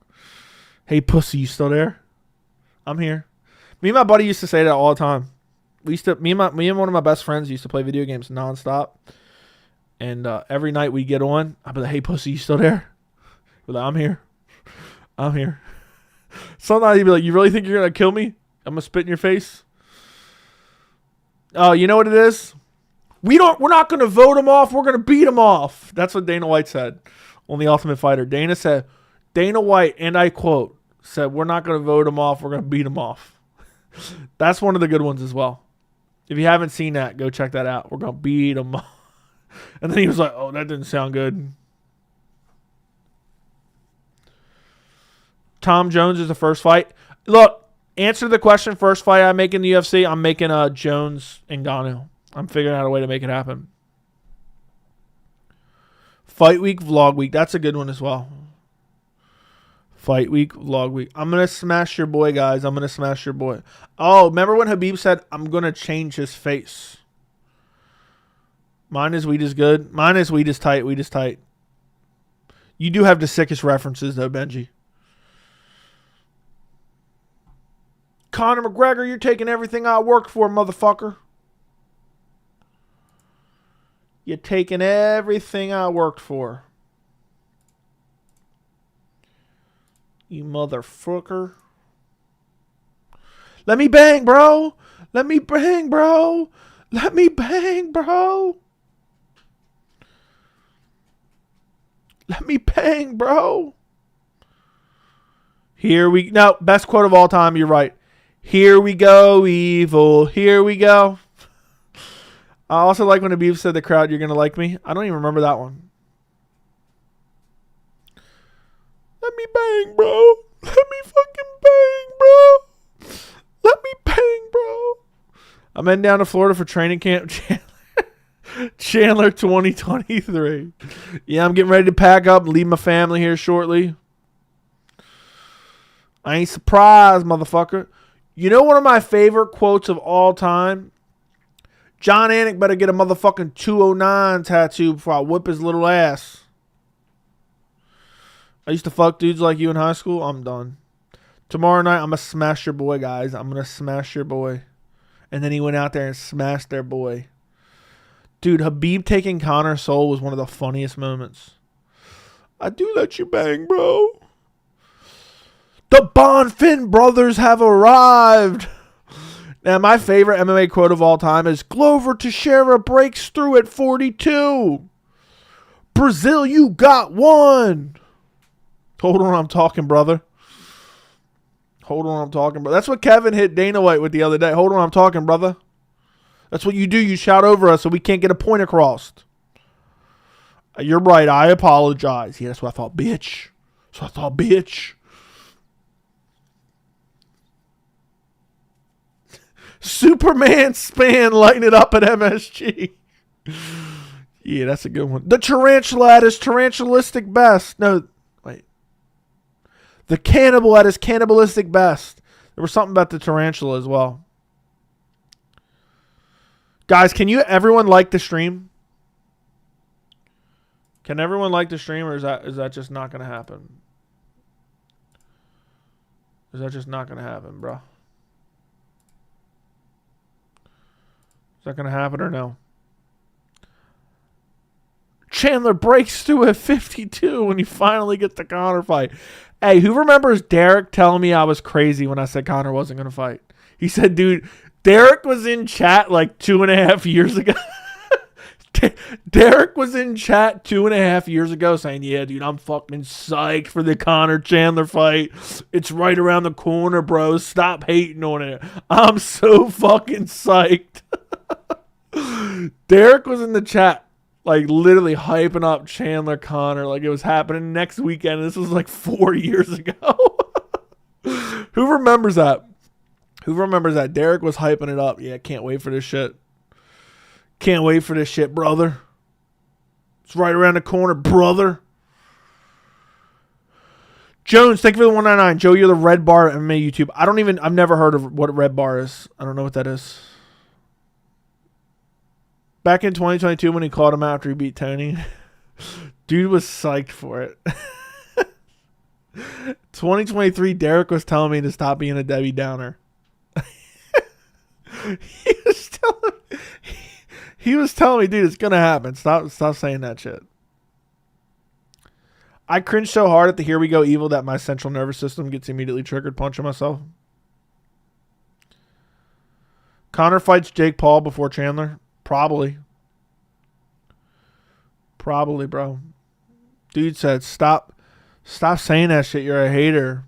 Hey, pussy, you still there? I'm here. Me and my buddy used to say that all the time. Me and one of my best friends used to play video games nonstop. And every night we get on, I'd be like, hey, pussy, you still there? Be like, I'm here. I'm here. Sometimes he'd be like, you really think you're going to kill me? I'm going to spit in your face? Oh, you know what it is? We're not going to vote him off. We're going to beat him off. That's what Dana White said on The Ultimate Fighter. Dana White, and I quote, said, we're not going to vote him off. We're going to beat him off. That's one of the good ones as well. If you haven't seen that, go check that out. We're going to beat him off. And then he was like, oh, that didn't sound good. Tom Jones is the first fight. Look, answer the question, first fight I make in the UFC, I'm making Jones Ngannou. I'm figuring out a way to make it happen. Fight week, vlog week. That's a good one as well. Fight week, vlog week. I'm going to smash your boy, guys. I'm going to smash your boy. Oh, remember when Khabib said, I'm going to change his face? Mine is weed is good. Mine is weed is tight. Weed is tight. You do have the sickest references, though, Benji. Conor McGregor, you're taking everything I worked for, motherfucker. You're taking everything I worked for. You motherfucker. Let me bang, bro. Let me bang, bro. Let me bang, bro. Let me bang, bro. No, best quote of all time. You're right. Here we go, evil. Here we go. I also like when Khabib said the crowd, you're going to like me. I don't even remember that one. Let me bang, bro. Let me fucking bang, bro. Let me bang, bro. I'm heading down to Florida for training camp. Chandler 2023. Yeah, I'm getting ready to pack up and leave my family here shortly. I ain't surprised, motherfucker. You know one of my favorite quotes of all time? John Anik better get a motherfucking 209 tattoo before I whip his little ass. I used to fuck dudes like you in high school. I'm done. Tomorrow night, I'm going to smash your boy, guys. I'm going to smash your boy. And then he went out there and smashed their boy. Dude, Khabib taking Conor's soul was one of the funniest moments. I do let you bang, bro. The Bonfin brothers have arrived. Now, my favorite MMA quote of all time is, Glover Teixeira breaks through at 42. Brazil, you got one. Hold on, I'm talking, brother. Hold on, I'm talking, brother. That's what Kevin hit Dana White with the other day. Hold on, I'm talking, brother. That's what you do. You shout over us so we can't get a point across. You're right. I apologize. Yeah, that's what I thought, bitch. That's what I thought, bitch. Superman span lighting it up at MSG. Yeah, that's a good one. The tarantula at his tarantulistic best. No, wait. The cannibal at his cannibalistic best. There was something about the tarantula as well. Guys, can everyone like the stream? Can everyone like the stream, or is that just not going to happen? Is that just not going to happen, bro? Is that going to happen or no? Chandler breaks through at 52 when he finally gets the Conor fight. Hey, who remembers Derek telling me I was crazy when I said Conor wasn't going to fight? He said, dude, Derek was in chat like 2.5 years ago. Derek was in chat 2.5 years ago saying, yeah, dude, I'm fucking psyched for the Conor Chandler fight. It's right around the corner, bro. Stop hating on it. I'm so fucking psyched. Derek was in the chat, like literally hyping up Chandler Conor like it was happening next weekend. This was like 4 years ago. Who remembers that? Who remembers that? Derek was hyping it up. Yeah, can't wait for this shit. Can't wait for this shit, brother. It's right around the corner, brother. Jones, thank you for the 199. Joe, you're the red bar at MMA YouTube. I've never heard of what red bar is. I don't know what that is. Back in 2022 when he called him after he beat Tony, dude was psyched for it. 2023, Derek was telling me to stop being a Debbie Downer. He was telling me, dude, it's going to happen. Stop saying that shit. I cringe so hard at the Here We Go Evil that my central nervous system gets immediately triggered punching myself. Conor fights Jake Paul before Chandler. Probably, bro. Dude said, stop saying that shit. You're a hater.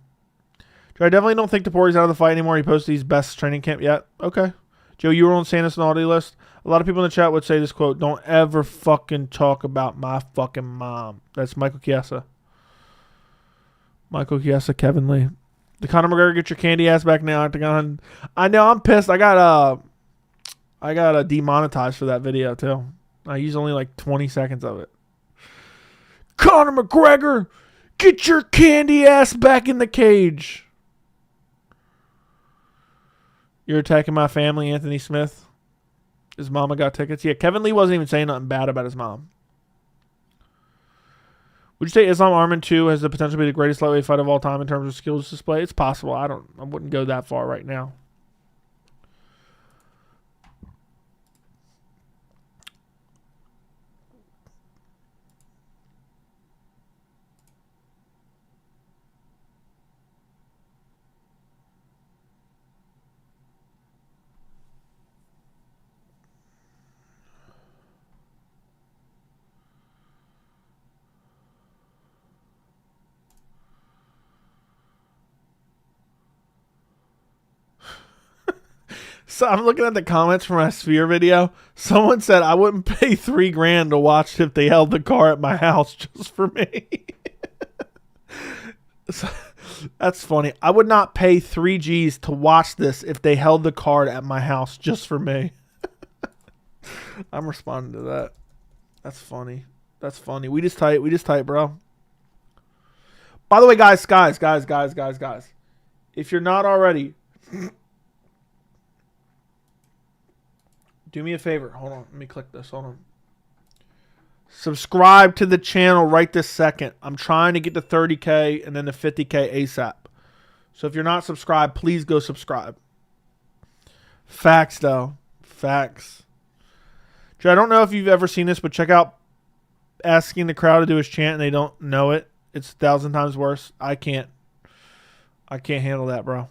Joe, I definitely don't think Poirier's out of the fight anymore. He posted his best training camp yet. Okay. Joe, you were on Santa's naughty list. A lot of people in the chat would say this quote, don't ever fucking talk about my fucking mom. That's Michael Chiesa. Kevin Lee. The Conor McGregor, get your candy ass back now. I know, I'm pissed. I got demonetized for that video too. I used only like 20 seconds of it. Conor McGregor, get your candy ass back in the cage. You're attacking my family, Anthony Smith. His mama got tickets. Yeah, Kevin Lee wasn't even saying nothing bad about his mom. Would you say Islam Arman 2 has the potential to be the greatest lightweight fight of all time in terms of skills display? It's possible. I wouldn't go that far right now. So I'm looking at the comments from my Sphere video. Someone said I wouldn't pay $3,000 to watch if they held the car at my house just for me. So, that's funny. I would not pay 3 G's to watch this if they held the card at my house just for me. I'm responding to that. That's funny. We just tight, bro. By the way, guys. If you're not already, do me a favor. Hold on. Let me click this. Hold on. Subscribe to the channel right this second. I'm trying to get to 30K and then to 50K ASAP. So if you're not subscribed, please go subscribe. Facts, though. Facts. I don't know if you've ever seen this, but check out asking the crowd to do his chant and they don't know it, it's 1,000 times worse. I can't handle that, bro.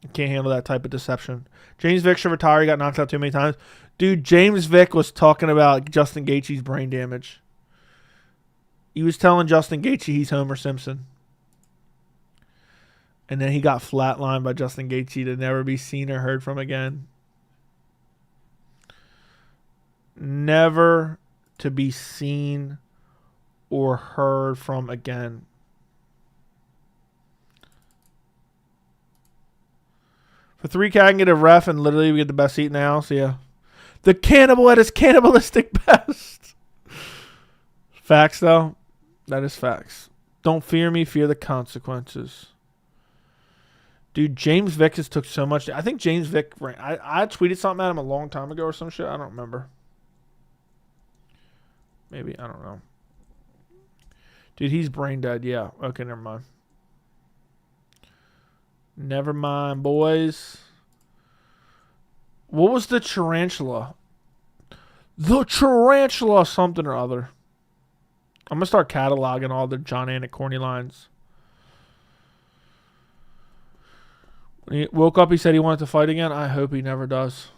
I can't handle that type of deception. James Vick should retire. He got knocked out too many times. Dude, James Vick was talking about Justin Gaethje's brain damage. He was telling Justin Gaethje he's Homer Simpson. And then he got flatlined by Justin Gaethje to never be seen or heard from again. Never to be seen or heard from again. For 3K, I can get a ref and literally we get the best seat in the house. Yeah. The cannibal at his cannibalistic best. Facts, though. That is facts. Don't fear me, fear the consequences. Dude, James Vick has took so much. I think James Vick, I tweeted something at him a long time ago or some shit. I don't remember. Maybe. I don't know. Dude, he's brain dead. Yeah. Okay, never mind. Never mind, boys. What was the tarantula? The tarantula something or other. I'm going to start cataloging all the John Anik corny lines. When he woke up, he said he wanted to fight again. I hope he never does.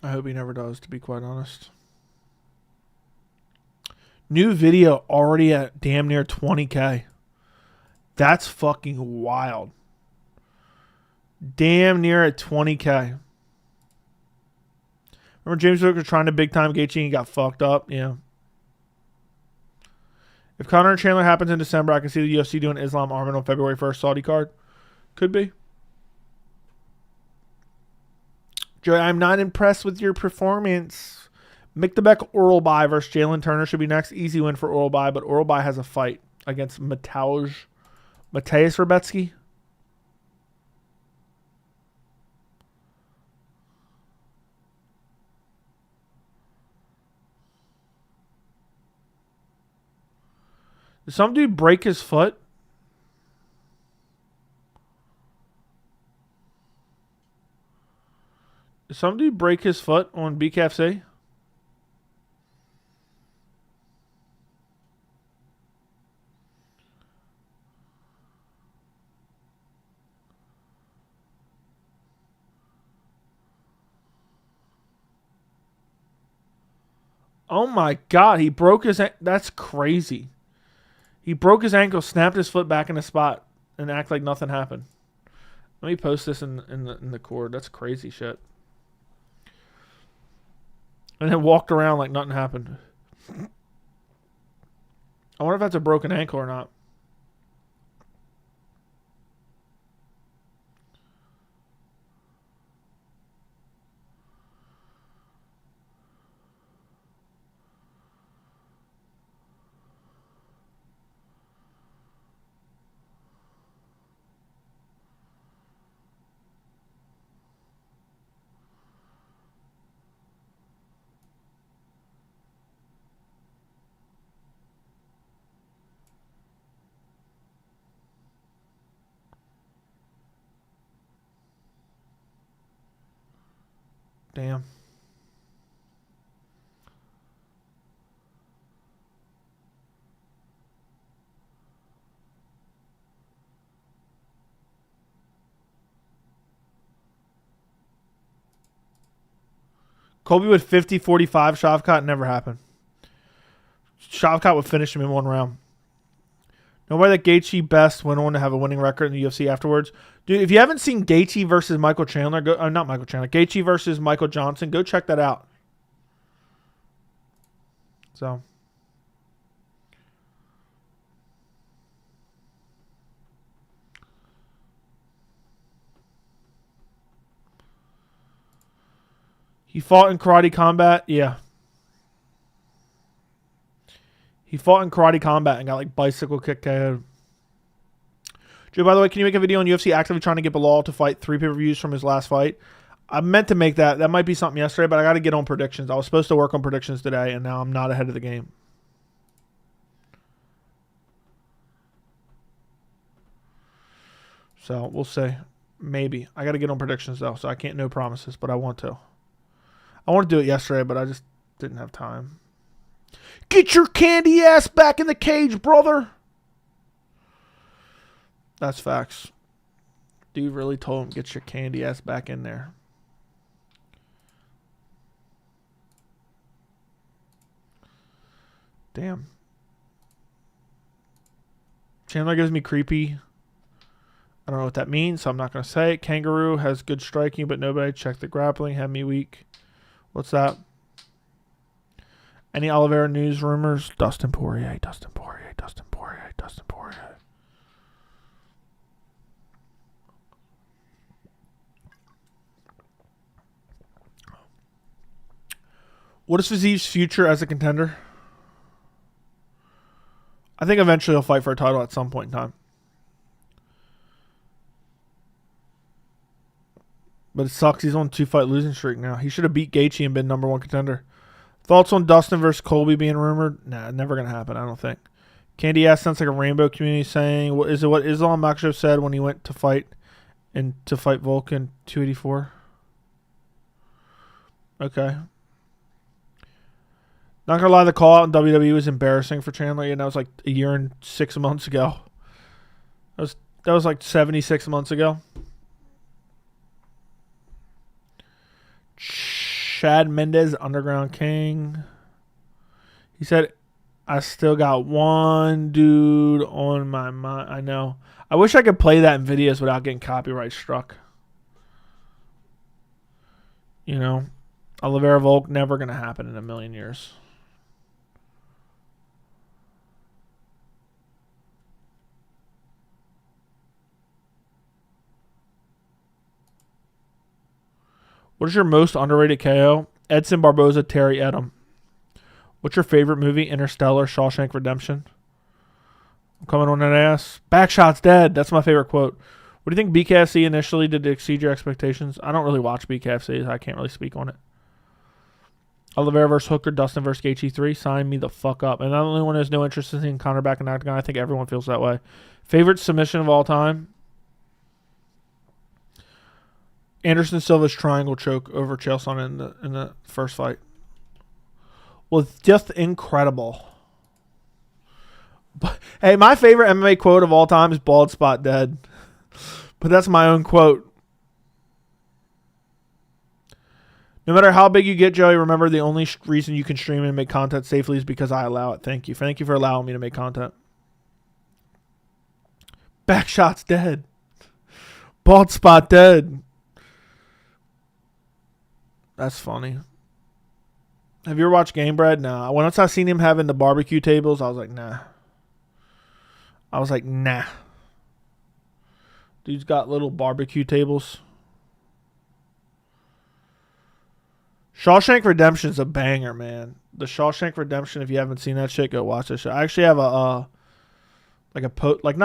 I hope he never does, to be quite honest. New video already at damn near 20K. That's fucking wild. Damn near at 20K. Remember James Vick was trying to big time Gaethje and he got fucked up? Yeah. If Conor and Chandler happens in December, I can see the UFC doing Islam Arman on February 1st Saudi card. Could be. Joey, I'm not impressed with your performance. Mikdabek Oralbai versus Jalen Turner should be next. Easy win for Oralbai, but Oralbai has a fight against Mateusz Rebetsky. Did some dude break his foot? Did some dude break his foot on BKFC? Oh my God, he broke his... That's crazy. He broke his ankle, snapped his foot back in the spot, and act like nothing happened. Let me post this in the cord. That's crazy shit. And then walked around like nothing happened. I wonder if that's a broken ankle or not. Damn. Colby with 50-45 Shavkat never happened. Shavkat would finish him in one round. Nobody that Gaethje best went on to have a winning record in the UFC afterwards. Dude, if you haven't seen Gaethje versus Michael Chandler, not Michael Chandler, Gaethje versus Michael Johnson, go check that out. So. He fought in karate combat? Yeah. He fought in karate combat and got like bicycle kick KO'd. Joe, by the way, can you make a video on UFC actively trying to get Bilal to fight 3 pay-per-views from his last fight? I meant to make that. That might be something yesterday, but I got to get on predictions. I was supposed to work on predictions today, and now I'm not ahead of the game. So, we'll see. Maybe. I got to get on predictions, though, so I can't no promises, but I want to. I want to do it yesterday, but I just didn't have time. Get your candy ass back in the cage, brother. That's facts. Dude really told him, get your candy ass back in there. Damn. Chandler gives me creepy. I don't know what that means, so I'm not going to say it. Kangaroo has good striking, but nobody checked the grappling. Had me weak. What's that? Any Oliveira news rumors? Dustin Poirier, Dustin Poirier, Dustin Poirier, Dustin Poirier. What is Fizie's future as a contender? I think eventually he'll fight for a title at some point in time. But it sucks. He's on a 2-fight losing streak now. He should have beat Gaethje and been number 1 contender. Thoughts on Dustin versus Colby being rumored? Nah, never going to happen, I don't think. Candy ass sounds like a rainbow community saying, what is it what Islam Makhachev said when he went to fight Volk in 284? Okay. Not going to lie, the call out in WWE was embarrassing for Chandler, and that was like a year and 6 months ago. That was like 76 months ago. Chad Mendez, Underground King. He said, I still got one dude on my mind. I know. I wish I could play that in videos without getting copyright struck. You know, Oliveira Volk, never going to happen in a million years. What is your most underrated KO? Edson Barboza, Terry Edom. What's your favorite movie? Interstellar, Shawshank Redemption. I'm coming on that ass. Backshot's dead. That's my favorite quote. What do you think BKFC initially did to exceed your expectations? I don't really watch BKFC. So I can't really speak on it. Oliveira versus Hooker, Dustin versus Gaethje 3. Sign me the fuck up. And I'm the only one who has no interest in seeing Conor back in the octagon. I think everyone feels that way. Favorite submission of all time? Anderson Silva's triangle choke over Chael Sonnen in the first fight was just incredible. But hey, my favorite MMA quote of all time is "Bald spot dead," but that's my own quote. No matter how big you get, Joey, remember the only reason you can stream and make content safely is because I allow it. Thank you. Thank you for allowing me to make content. Backshot's dead. Bald spot dead. That's funny. Have you ever watched Game Bread? Nah. Once I seen him having the barbecue tables, I was like, nah. Dude's got little barbecue tables. Shawshank Redemption's a banger, man. The Shawshank Redemption, if you haven't seen that shit, go watch that shit. I actually have not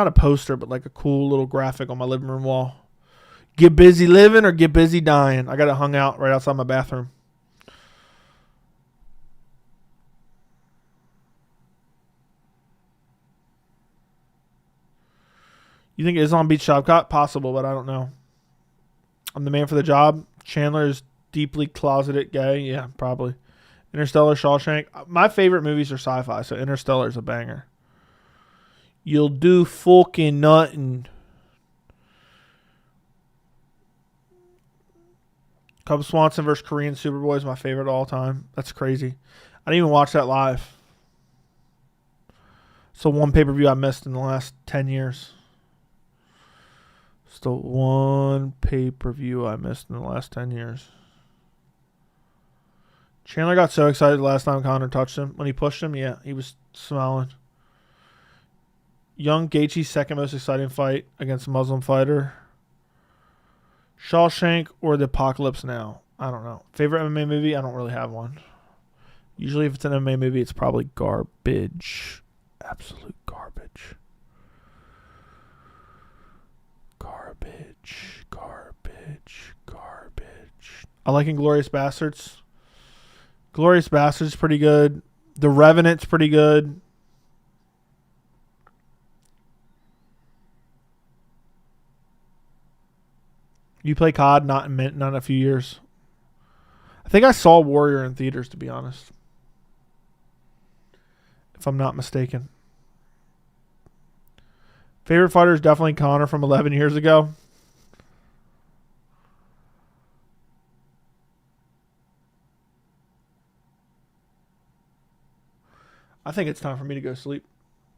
a poster, but like a cool little graphic on my living room wall. Get busy living or get busy dying. I got it hung out right outside my bathroom. You think Islam beats Shavkat? Possible, but I don't know. I'm the man for the job. Chandler is deeply closeted gay. Yeah, probably. Interstellar, Shawshank. My favorite movies are sci-fi, so Interstellar is a banger. You'll do fucking nothing. Cub Swanson versus Korean Superboy is my favorite of all time. That's crazy. I didn't even watch that live. So one pay-per-view I missed in the last 10 years. Still one pay-per-view I missed in the last 10 years. Chandler got so excited the last time Conor touched him. When he pushed him, yeah, he was smiling. Young Gaethje's second most exciting fight against a Muslim fighter. Shawshank or The Apocalypse Now? I don't know. Favorite MMA movie? I don't really have one. Usually if it's an MMA movie, it's probably garbage. Absolute garbage. Garbage. I like Inglourious Bastards. Glorious Bastards is pretty good. The Revenant's pretty good. You play COD? Not in a few years. I think I saw Warrior in theaters, to be honest. If I'm not mistaken. Favorite fighter is definitely Conor from 11 years ago. I think it's time for me to go sleep.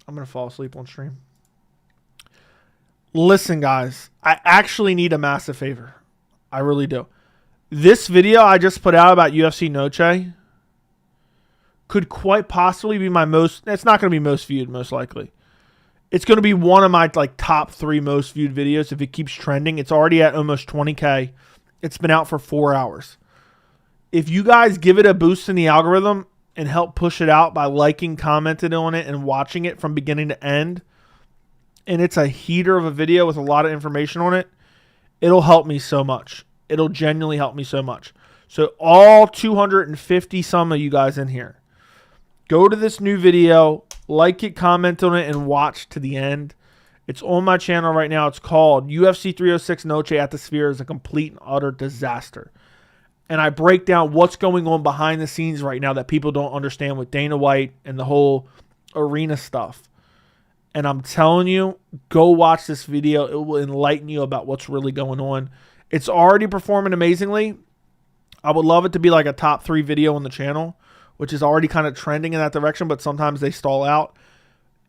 I'm going to fall asleep on stream. Listen, guys. I actually need a massive favor. I really do. This video I just put out about UFC Noche could quite possibly be my most... It's not going to be most viewed, most likely. It's going to be one of my top 3 most viewed videos if it keeps trending. It's already at almost 20K. It's been out for 4 hours. If you guys give it a boost in the algorithm and help push it out by liking, commenting on it, and watching it from beginning to end, and it's a heater of a video with a lot of information on it, it'll help me so much. It'll genuinely help me so much. So all 250 some of you guys in here, go to this new video, like it, comment on it, and watch to the end. It's on my channel right now. It's called UFC 306 Noche at the Sphere is a complete and utter disaster. And I break down what's going on behind the scenes right now that people don't understand with Dana White and the whole arena stuff. And I'm telling you, go watch this video. It will enlighten you about what's really going on. It's already performing amazingly. I would love it to be like a top 3 video on the channel, which is already kind of trending in that direction, but sometimes they stall out.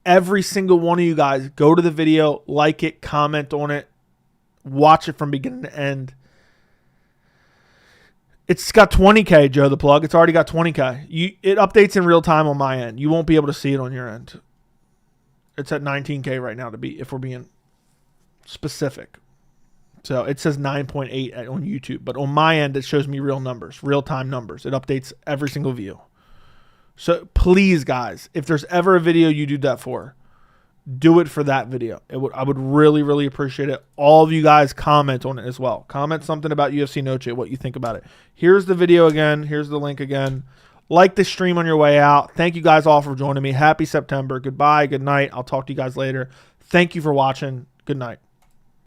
Every single one of you guys, go to the video, like it, comment on it, watch it from beginning to end. It's got 20K, Joe the Plug. It's already got 20K. It updates in real time on my end. You won't be able to see it on your end. It's at 19K right now if we're being specific. So it says 9.8 on YouTube, but on my end, it shows me real numbers, real-time numbers. It updates every single view. So please, guys, if there's ever a video you do that for, do it for that video. I would really, really appreciate it. All of you guys comment on it as well. Comment something about UFC Noche, what you think about it. Here's the video again. Here's the link again. Like the stream on your way out. Thank you guys all for joining me. Happy September. Goodbye. Good night. I'll talk to you guys later. Thank you for watching. Good night.